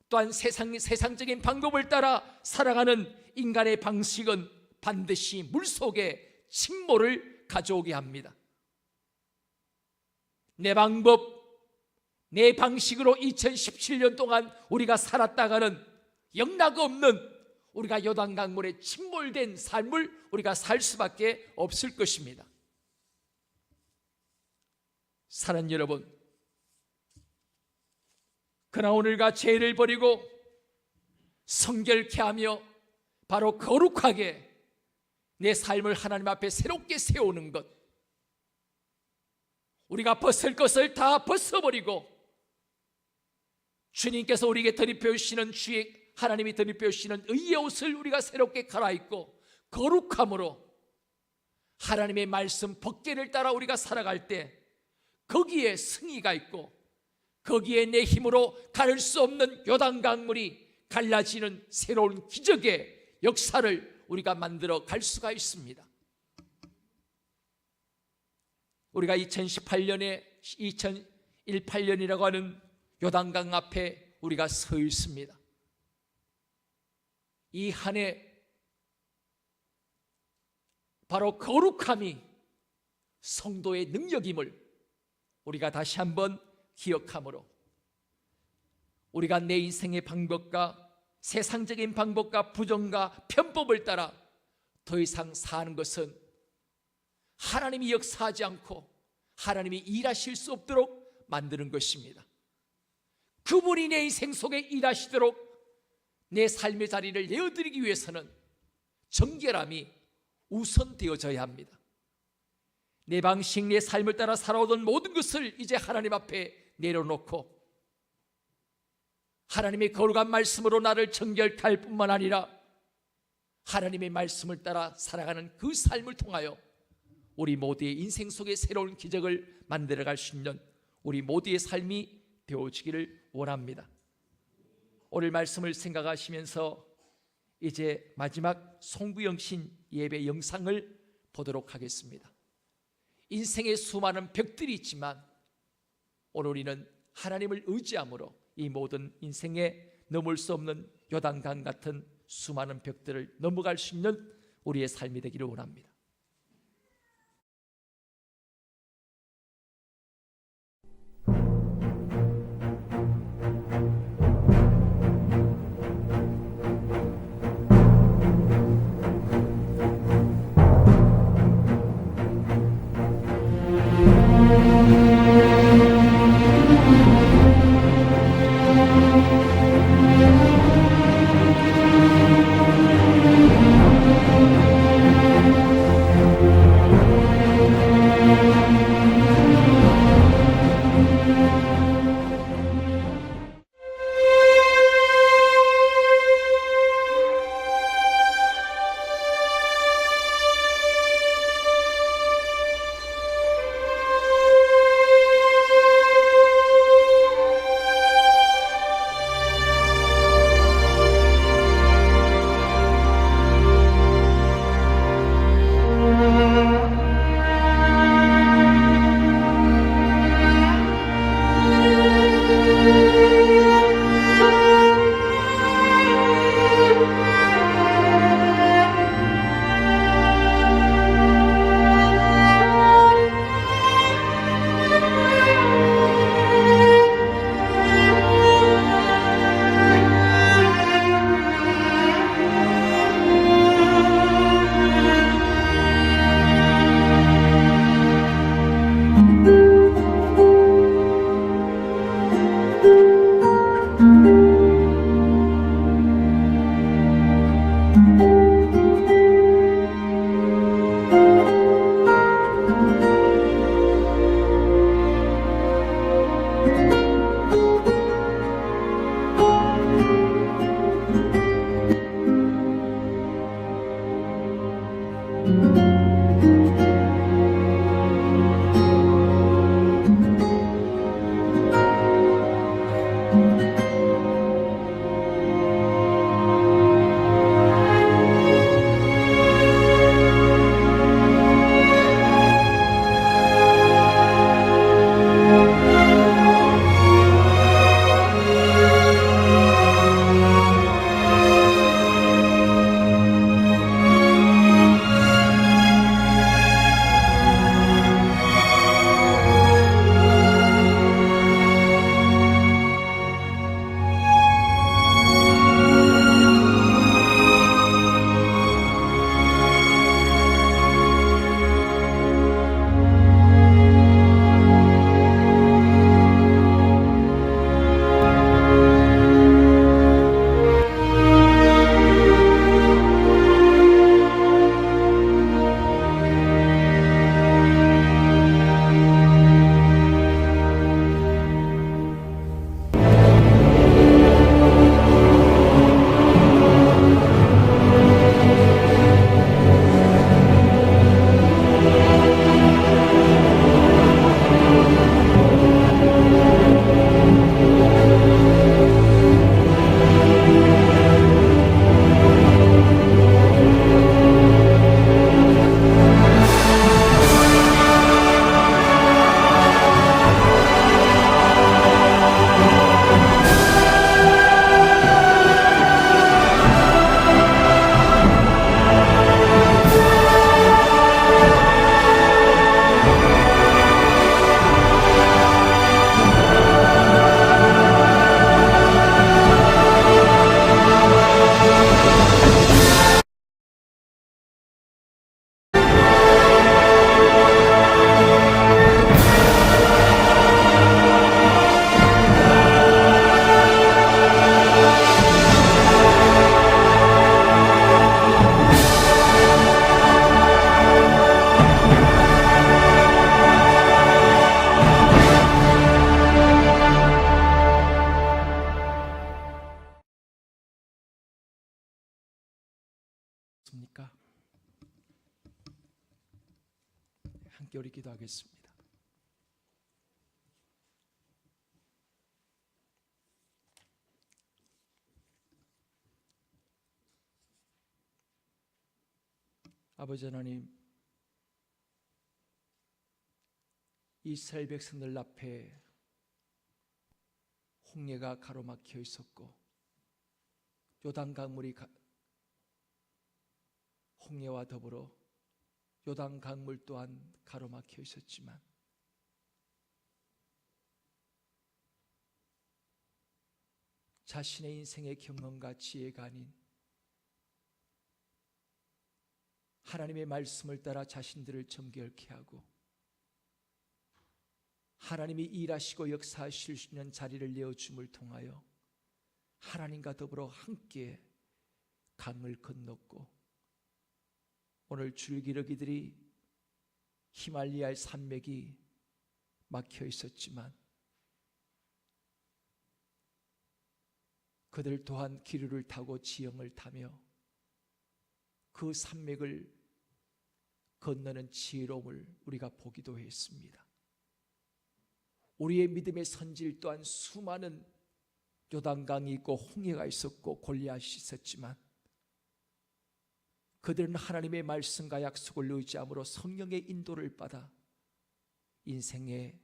A: 또한 세상적인 방법을 따라 살아가는 인간의 방식은 반드시 물속에 침몰을 가져오게 합니다. 내 방법, 내 방식으로 2017년 동안 우리가 살았다가는 영락 없는, 우리가 요단강물에 침몰된 삶을 우리가 살 수밖에 없을 것입니다. 사랑하는 여러분, 그러나 오늘과 죄를 버리고 성결케 하며 바로 거룩하게 내 삶을 하나님 앞에 새롭게 세우는 것, 우리가 벗을 것을 다 벗어버리고 주님께서 우리에게 덧입혀주시는 하나님이 덧입혀주시는 의의 옷을 우리가 새롭게 갈아입고 거룩함으로 하나님의 말씀 법궤를 따라 우리가 살아갈 때 거기에 승리가 있고, 거기에 내 힘으로 가를 수 없는 요단강물이 갈라지는 새로운 기적의 역사를 우리가 만들어 갈 수가 있습니다. 우리가 2018년에 2018년이라고 하는 요단강 앞에 우리가 서 있습니다. 이 한 해 바로 거룩함이 성도의 능력임을 우리가 다시 한번 기억함으로, 우리가 내 인생의 방법과 세상적인 방법과 부정과 편법을 따라 더 이상 사는 것은 하나님이 역사하지 않고 하나님이 일하실 수 없도록 만드는 것입니다. 그분이 내 인생 속에 일하시도록 내 삶의 자리를 내어드리기 위해서는 정결함이 우선되어져야 합니다. 내 방식, 내 삶을 따라 살아오던 모든 것을 이제 하나님 앞에 내려놓고 하나님의 거룩한 말씀으로 나를 정결케 할 뿐만 아니라 하나님의 말씀을 따라 살아가는 그 삶을 통하여 우리 모두의 인생 속에 새로운 기적을 만들어갈 수 있는 우리 모두의 삶이 되어지기를 원합니다. 오늘 말씀을 생각하시면서 이제 마지막 송구영신 예배 영상을 보도록 하겠습니다. 인생의 수많은 벽들이 있지만 오늘 우리는 하나님을 의지함으로 이 모든 인생에 넘을 수 없는 요단강 같은 수많은 벽들을 넘어갈 수 있는 우리의 삶이 되기를 원합니다. 함께 우리 기도하겠습니다. 아버지 하나님, 이스라엘 백성들 앞에 홍해가 가로막혀 있었고 요단 강물이 홍해와 더불어 요단 강물 또한 가로막혀 있었지만 자신의 인생의 경험과 지혜가 아닌 하나님의 말씀을 따라 자신들을 정결케 하고 하나님이 일하시고 역사하실 수 있는 자리를 내어줌을 통하여 하나님과 더불어 함께 강을 건넜고 오늘 줄기러기들이 히말리아 산맥이 막혀 있었지만 그들 또한 기류를 타고 지형을 타며 그 산맥을 건너는 지혜로움을 우리가 보기도 했습니다. 우리의 믿음의 선질 또한 수많은 요단강이 있고 홍해가 있었고 골리앗이 있었지만 그들은 하나님의 말씀과 약속을 의지함으로 성령의 인도를 받아 인생의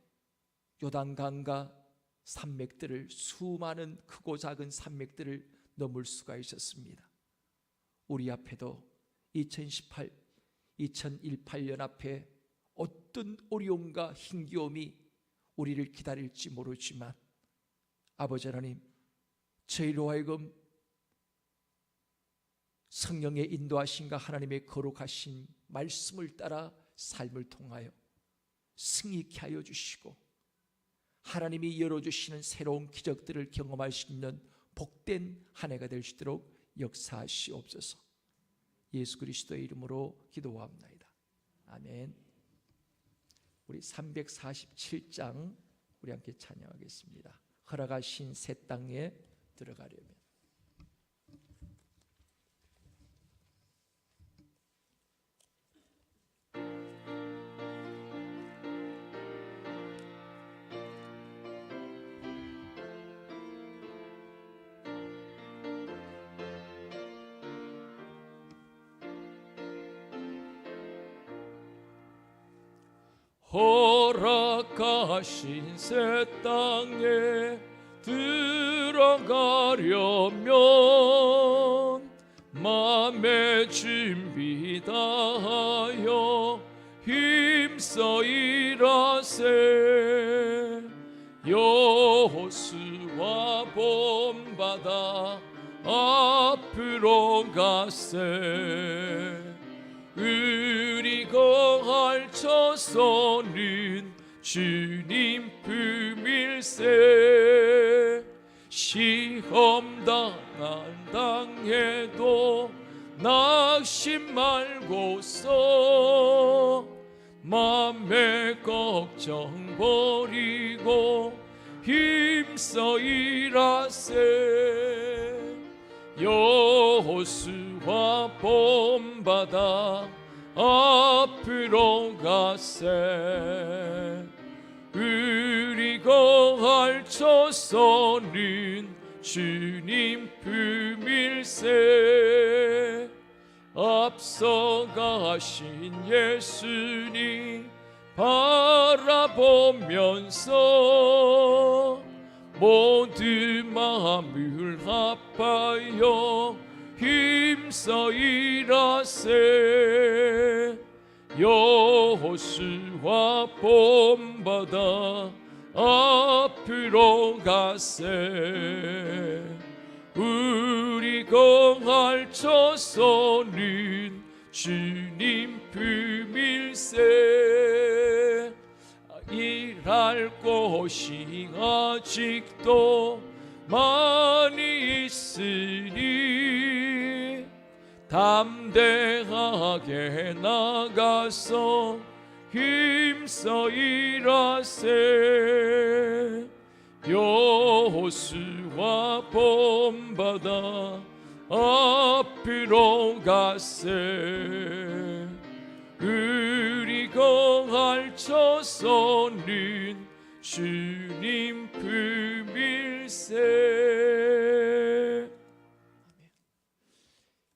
A: 요단강과 산맥들을 수많은 크고 작은 산맥들을 넘을 수가 있었습니다. 우리 앞에도 2018년 앞에 어떤 어려움과 힘겨움이 우리를 기다릴지 모르지만 아버지 하나님, 저희로 하여금 성령의 인도하심과 하나님의 거룩하신 말씀을 따라 삶을 통하여 승리케 하여 주시고 하나님이 열어주시는 새로운 기적들을 경험할 수 있는 복된 한 해가 될 수 있도록 역사하시옵소서. 예수 그리스도의 이름으로 기도합나이다. 아멘. 우리 347장 우리 함께 찬양하겠습니다. 허락하신 새 땅에 들어가려면.
M: 허락하신 새 땅에 들어가려면 맘의 준비 다하여 힘써 일하세. 여호수아 본받아 앞으로 가세. 의리 거할 처소는 주님 품일세. 시험 당해도 낙심 말고서 맘의 걱정 버리고 힘써 일하세. 여호수아 본받아 앞으로 가세. 의리 거할 처소는 주님 품일세. 앞서 가신 예수님 바라보면서 모두 마음을 합하여 힘써 일하세. 여호수아 본받아 앞으로 가세. 우리 거할 처소는 주님 품일세. 일할 곳이 아직도 많이 있으니 담대하게 나가서 힘써 일하세. 여호수아 본받아 앞으로 가세. 의리 거할쳐서는 주님 품일세.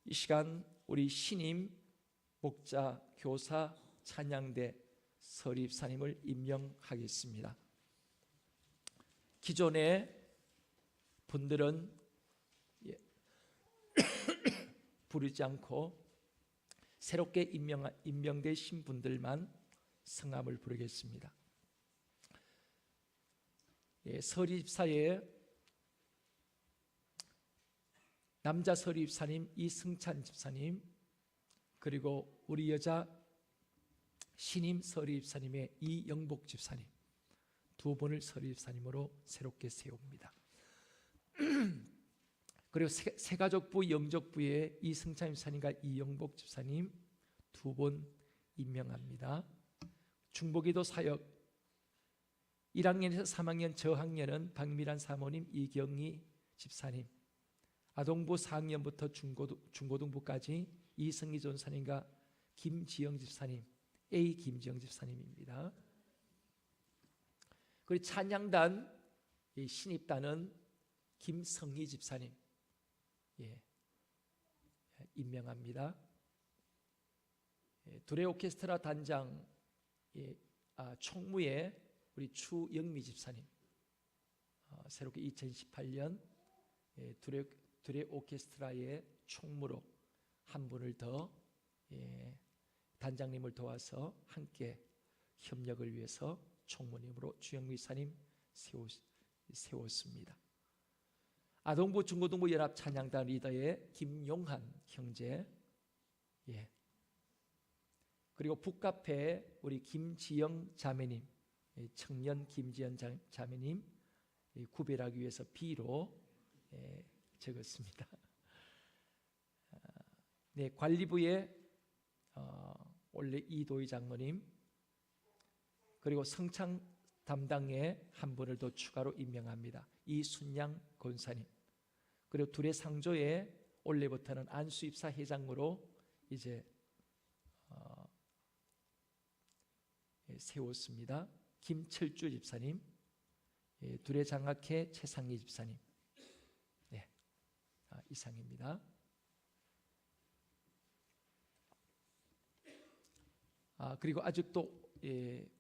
A: 이 시간 우리 신임, 목자, 교사, 찬양대, 서립사님을 임명하겠습니다. 기존의 분들은 부르지 않고 새롭게 임명되신 분들만 성함을 부르겠습니다. 서립사에 남자 서립사님 이승찬 집사님, 그리고 우리 여자 신임 서립사님의 이영복 집사님, 두 분을 서립사님으로 새롭게 세웁니다. 그리고 세가족부 영족부에 이승찬 집사님과 이영복 집사님 두 분 임명합니다. 중보기도 사역 1학년에서 3학년 저학년은 박미란 사모님, 이경희 집사님, 아동부 4학년부터 중고등부까지 이승희 전사님과 김지영 집사님, A 김지영 집사님입니다. 그리고 찬양단 신입단은 김성희 집사님 임명합니다. 두레 오케스트라 단장 총무에 우리 추영미 집사님, 새롭게 2018년 두레 오케스트라의 총무로 한 분을 더 단장님을 도와서 함께 협력을 위해서 총무님으로 주영미 사님 세웠습니다. 아동부 중고등부 연합 찬양단 리더의 김용한 형제, 그리고 북카페 우리 김지영 자매님, 청년 김지연 자매님 구별하기 위해서 B로 적었습니다. 네, 관리부에 원래 이도희 장모님, 그리고 성창 담당에 한 분을 더 추가로 임명합니다. 이순양 권사님. 그리고 두레 상조에 올해부터는 안수입사 회장으로 이제 세웠습니다. 김철주 집사님, 두레 장학회 최상희 집사님. 네, 이상입니다. 그리고 아직도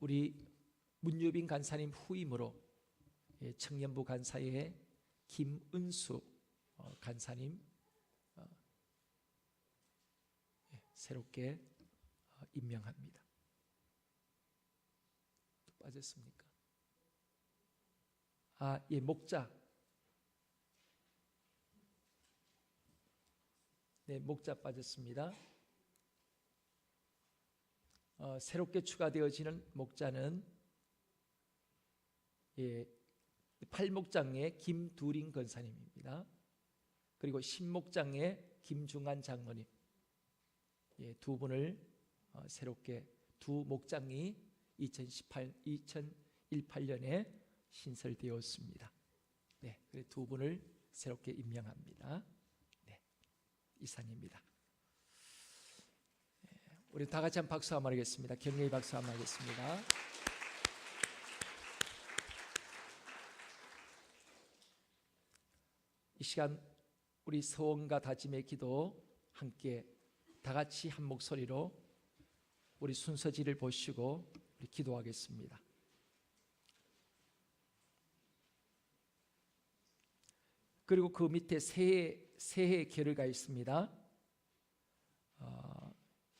A: 우리 문유빈 간사님 후임으로 청년부 간사의 김은수 간사님 새롭게 임명합니다. 빠졌습니까? 목자. 네, 목자 빠졌습니다. 새롭게 추가되어지는 목자는 팔목장의 김두린 권사님입니다. 그리고 신목장의 김중한 장모님, 두 분을 새롭게 두 목장이 2018년에 신설되었습니다. 네, 두 분을 새롭게 임명합니다. 네, 이상입니다. 우리 다 같이 한 박수 한번 하겠습니다. 격려의 박수 한번 하겠습니다. 이 시간 우리 서원과 다짐의 기도 함께 다 같이 한 목소리로 우리 순서지를 보시고 우리 기도하겠습니다. 그리고 그 밑에 새해 결의가 있습니다.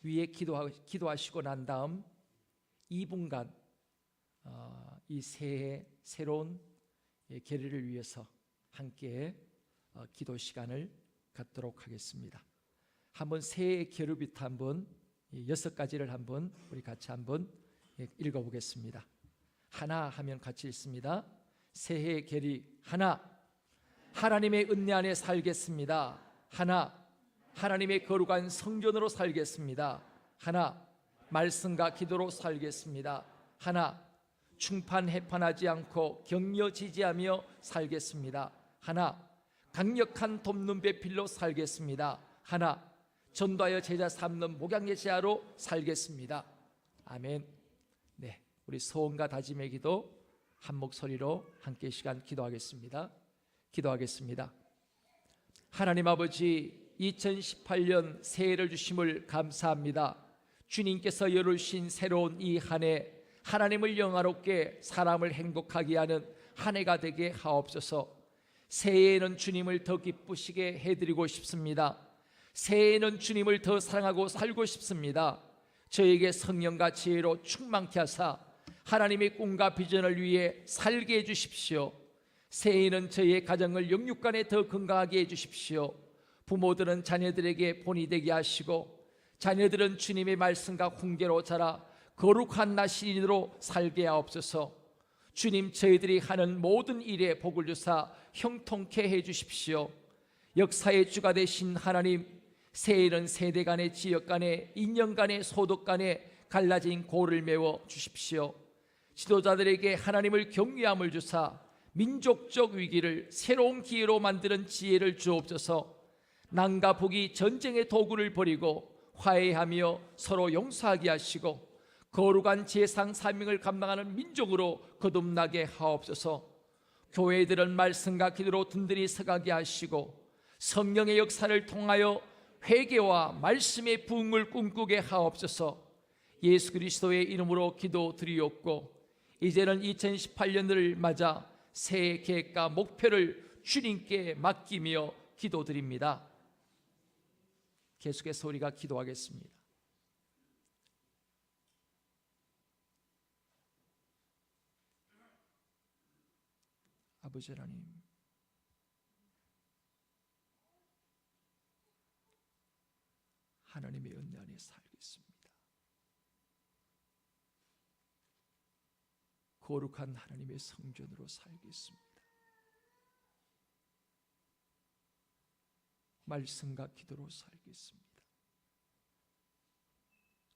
A: 위에 기도하시고 난 다음 2분간 이 새해 새로운 결의를 위해서 함께 기도 시간을 갖도록 하겠습니다. 한번 새해 결의부터 한번 6가지를 한번 우리 같이 한번 읽어보겠습니다. 하나 하면 같이 읽습니다. 새해 결의 하나, 하나님의 은혜 안에 살겠습니다. 하나, 하나님의 거룩한 성전으로 살겠습니다. 하나, 말씀과 기도로 살겠습니다. 하나, 충판해판하지 않고 격려지지하며 살겠습니다. 하나, 강력한 돕는 배필로 살겠습니다. 하나, 전도하여 제자 삼는 목양의 제자로 살겠습니다. 아멘. 우리 소원과 다짐의 기도 한 목소리로 함께 시간 기도하겠습니다. 기도하겠습니다. 하나님 아버지, 2018년 새해를 주심을 감사합니다. 주님께서 열으신 새로운 이 한 해, 하나님을 영화롭게 사람을 행복하게 하는 한 해가 되게 하옵소서. 새해에는 주님을 더 기쁘시게 해드리고 싶습니다. 새해에는 주님을 더 사랑하고 살고 싶습니다. 저에게 성령과 지혜로 충만케 하사 하나님의 꿈과 비전을 위해 살게 해주십시오. 새해에는 저희의 가정을 영육간에 더 건강하게 해주십시오. 부모들은 자녀들에게 본이 되게 하시고, 자녀들은 주님의 말씀과 훈계로 자라 거룩한 나시린으로 살게 하옵소서. 주님, 저희들이 하는 모든 일에 복을 주사 형통케 해주십시오. 역사의 주가 되신 하나님, 새해에는 세대 간의, 지역 간의, 인연 간의, 소득 간의 갈라진 골을 메워 주십시오. 지도자들에게 하나님을 경외함을 주사 민족적 위기를 새로운 기회로 만드는 지혜를 주옵소서. 남과 북이 전쟁의 도구를 버리고 화해하며 서로 용서하게 하시고 거룩한 제상 사명을 감당하는 민족으로 거듭나게 하옵소서. 교회들은 말씀과 기도로 든든히 서가게 하시고 성령의 역사를 통하여 회개와 말씀의 부흥을 꿈꾸게 하옵소서. 예수 그리스도의 이름으로 기도드리옵고, 이제는 2018년을 맞아 새해 계획과 목표를 주님께 맡기며 기도드립니다. 계속해서 우리가 기도하겠습니다. 아버지 하나님, 하나님의 은혜 안에 살겠습니다. 거룩한 하나님의 성전으로 살겠습니다. 말씀과 기도로 살겠습니다.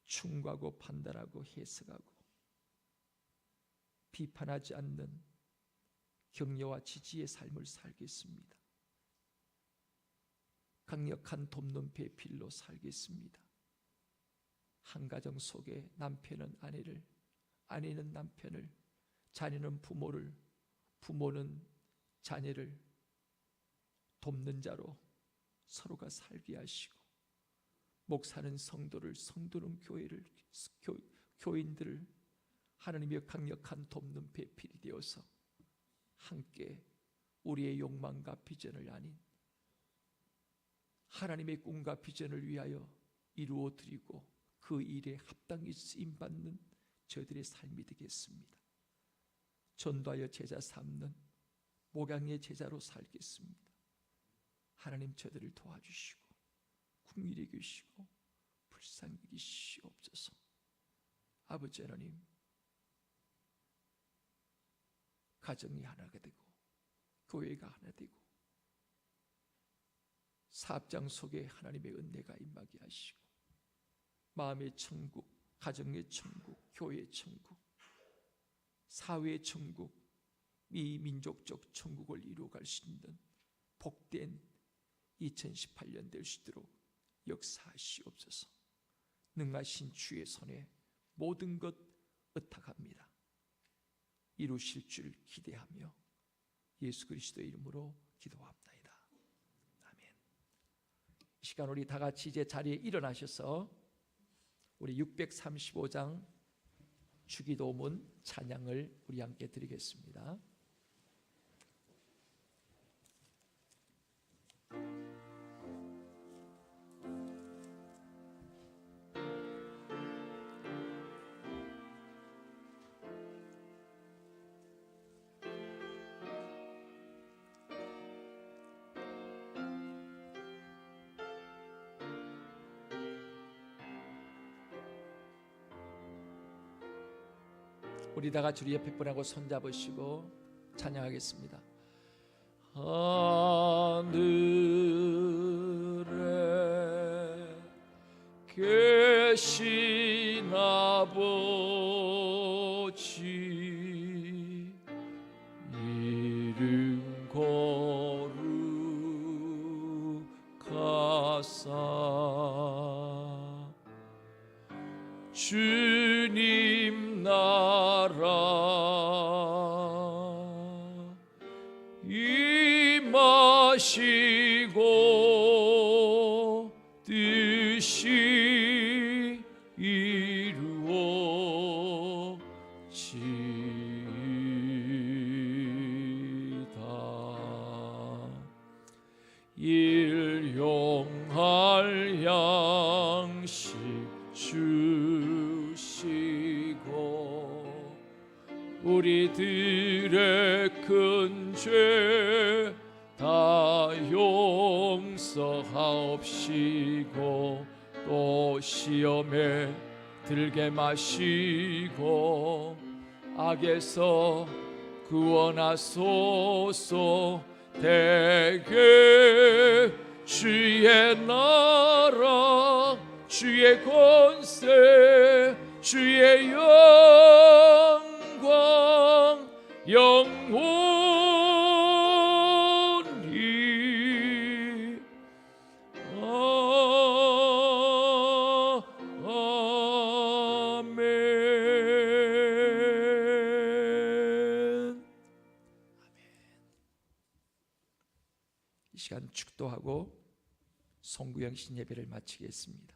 A: 충고하고 판단하고 해석하고 비판하지 않는 격려와 지지의 삶을 살겠습니다. 강력한 돕는 배필로 살겠습니다. 한 가정 속에 남편은 아내를, 아내는 남편을, 자녀는 부모를, 부모는 자녀를 돕는 자로 서로가 살게 하시고, 목사는 성도를, 성도는 교회를, 교인들을 하나님의 강력한 돕는 배필이 되어서 함께 우리의 욕망과 비전을 아닌 하나님의 꿈과 비전을 위하여 이루어 드리고 그 일에 합당히 쓰임받는 저희들의 삶이 되겠습니다. 전도하여 제자 삼는 목양의 제자로 살겠습니다. 하나님, 저들을 도와주시고 긍휼히 여기시고 불쌍히 여기시옵소서. 아버지 하나님, 가정이 하나가 되고 교회가 하나 되고 사업장 속에 하나님의 은혜가 임하게 하시고 마음의 천국, 가정의 천국, 교회의 천국, 사회의 천국, 이 민족적 천국을 이루어갈 수 있는 복된 2018년 될 수 있도록 역사하시옵소서. 능하신 주의 손에 모든 것 의탁합니다. 이루실 줄 기대하며 예수 그리스도의 이름으로 기도합나이다. 아멘. 이 시간 우리 다 같이 이제 자리에 일어나셔서 우리 635장 주기도문 찬양을 우리 함께 드리겠습니다. 우리 다 같이 우리 옆에 분하고 손잡으시고 찬양하겠습니다. 하늘에 계신 아버지, 이름 거룩하사 주님 나라
M: 하시고 뜻이 이루어지다. 일용할 양식 주시고 우리들의 큰 죄 다 용서하옵시고 또 시험에 들게 마시고 악에서 구원하소서. 대개 주의 나라 주의 권세 주의 영광 영원히 아멘.
A: 이 시간 축도하고 송구영신 예배를 마치겠습니다.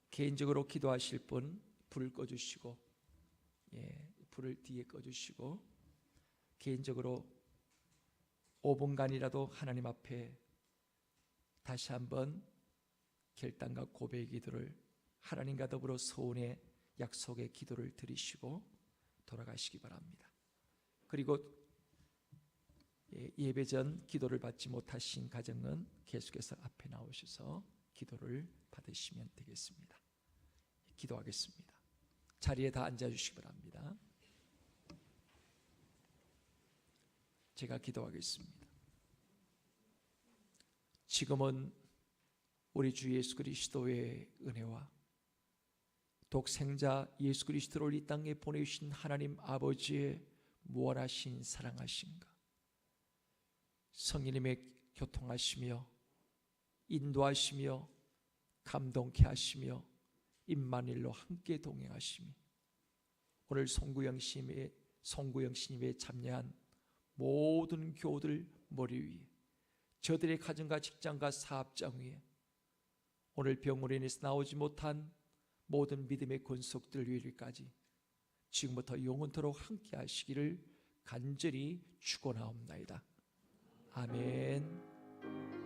A: 개인적으로 기도하실 분 불을 꺼주시고, 불을 뒤에 꺼주시고, 개인적으로 5분간이라도 하나님 앞에 다시 한번 결단과 고백의 기도를, 하나님과 더불어 소원의 약속의 기도를 드리시고 돌아가시기 바랍니다. 그리고 예배 전 기도를 받지 못하신 가정은 계속해서 앞에 나오셔서 기도를 받으시면 되겠습니다. 기도하겠습니다. 자리에 다 앉아주시기 바랍니다. 제가 기도하겠습니다. 지금은 우리 주 예수 그리스도의 은혜와 독생자 예수 그리스도를 이 땅에 보내주신 하나님 아버지의 무한하신 사랑하심과 성령님의 교통하시며 인도하시며 감동케 하시며 임마누엘로 함께 동행하시며 오늘 송구영신님의 참여한 모든 교우들 머리 위에, 저들의 가정과 직장과 사업장 위에, 오늘 병으로 인해서 나오지 못한 모든 믿음의 권속들 위에까지 지금부터 영원토록 함께 하시기를 간절히 축원하옵나이다. 아멘.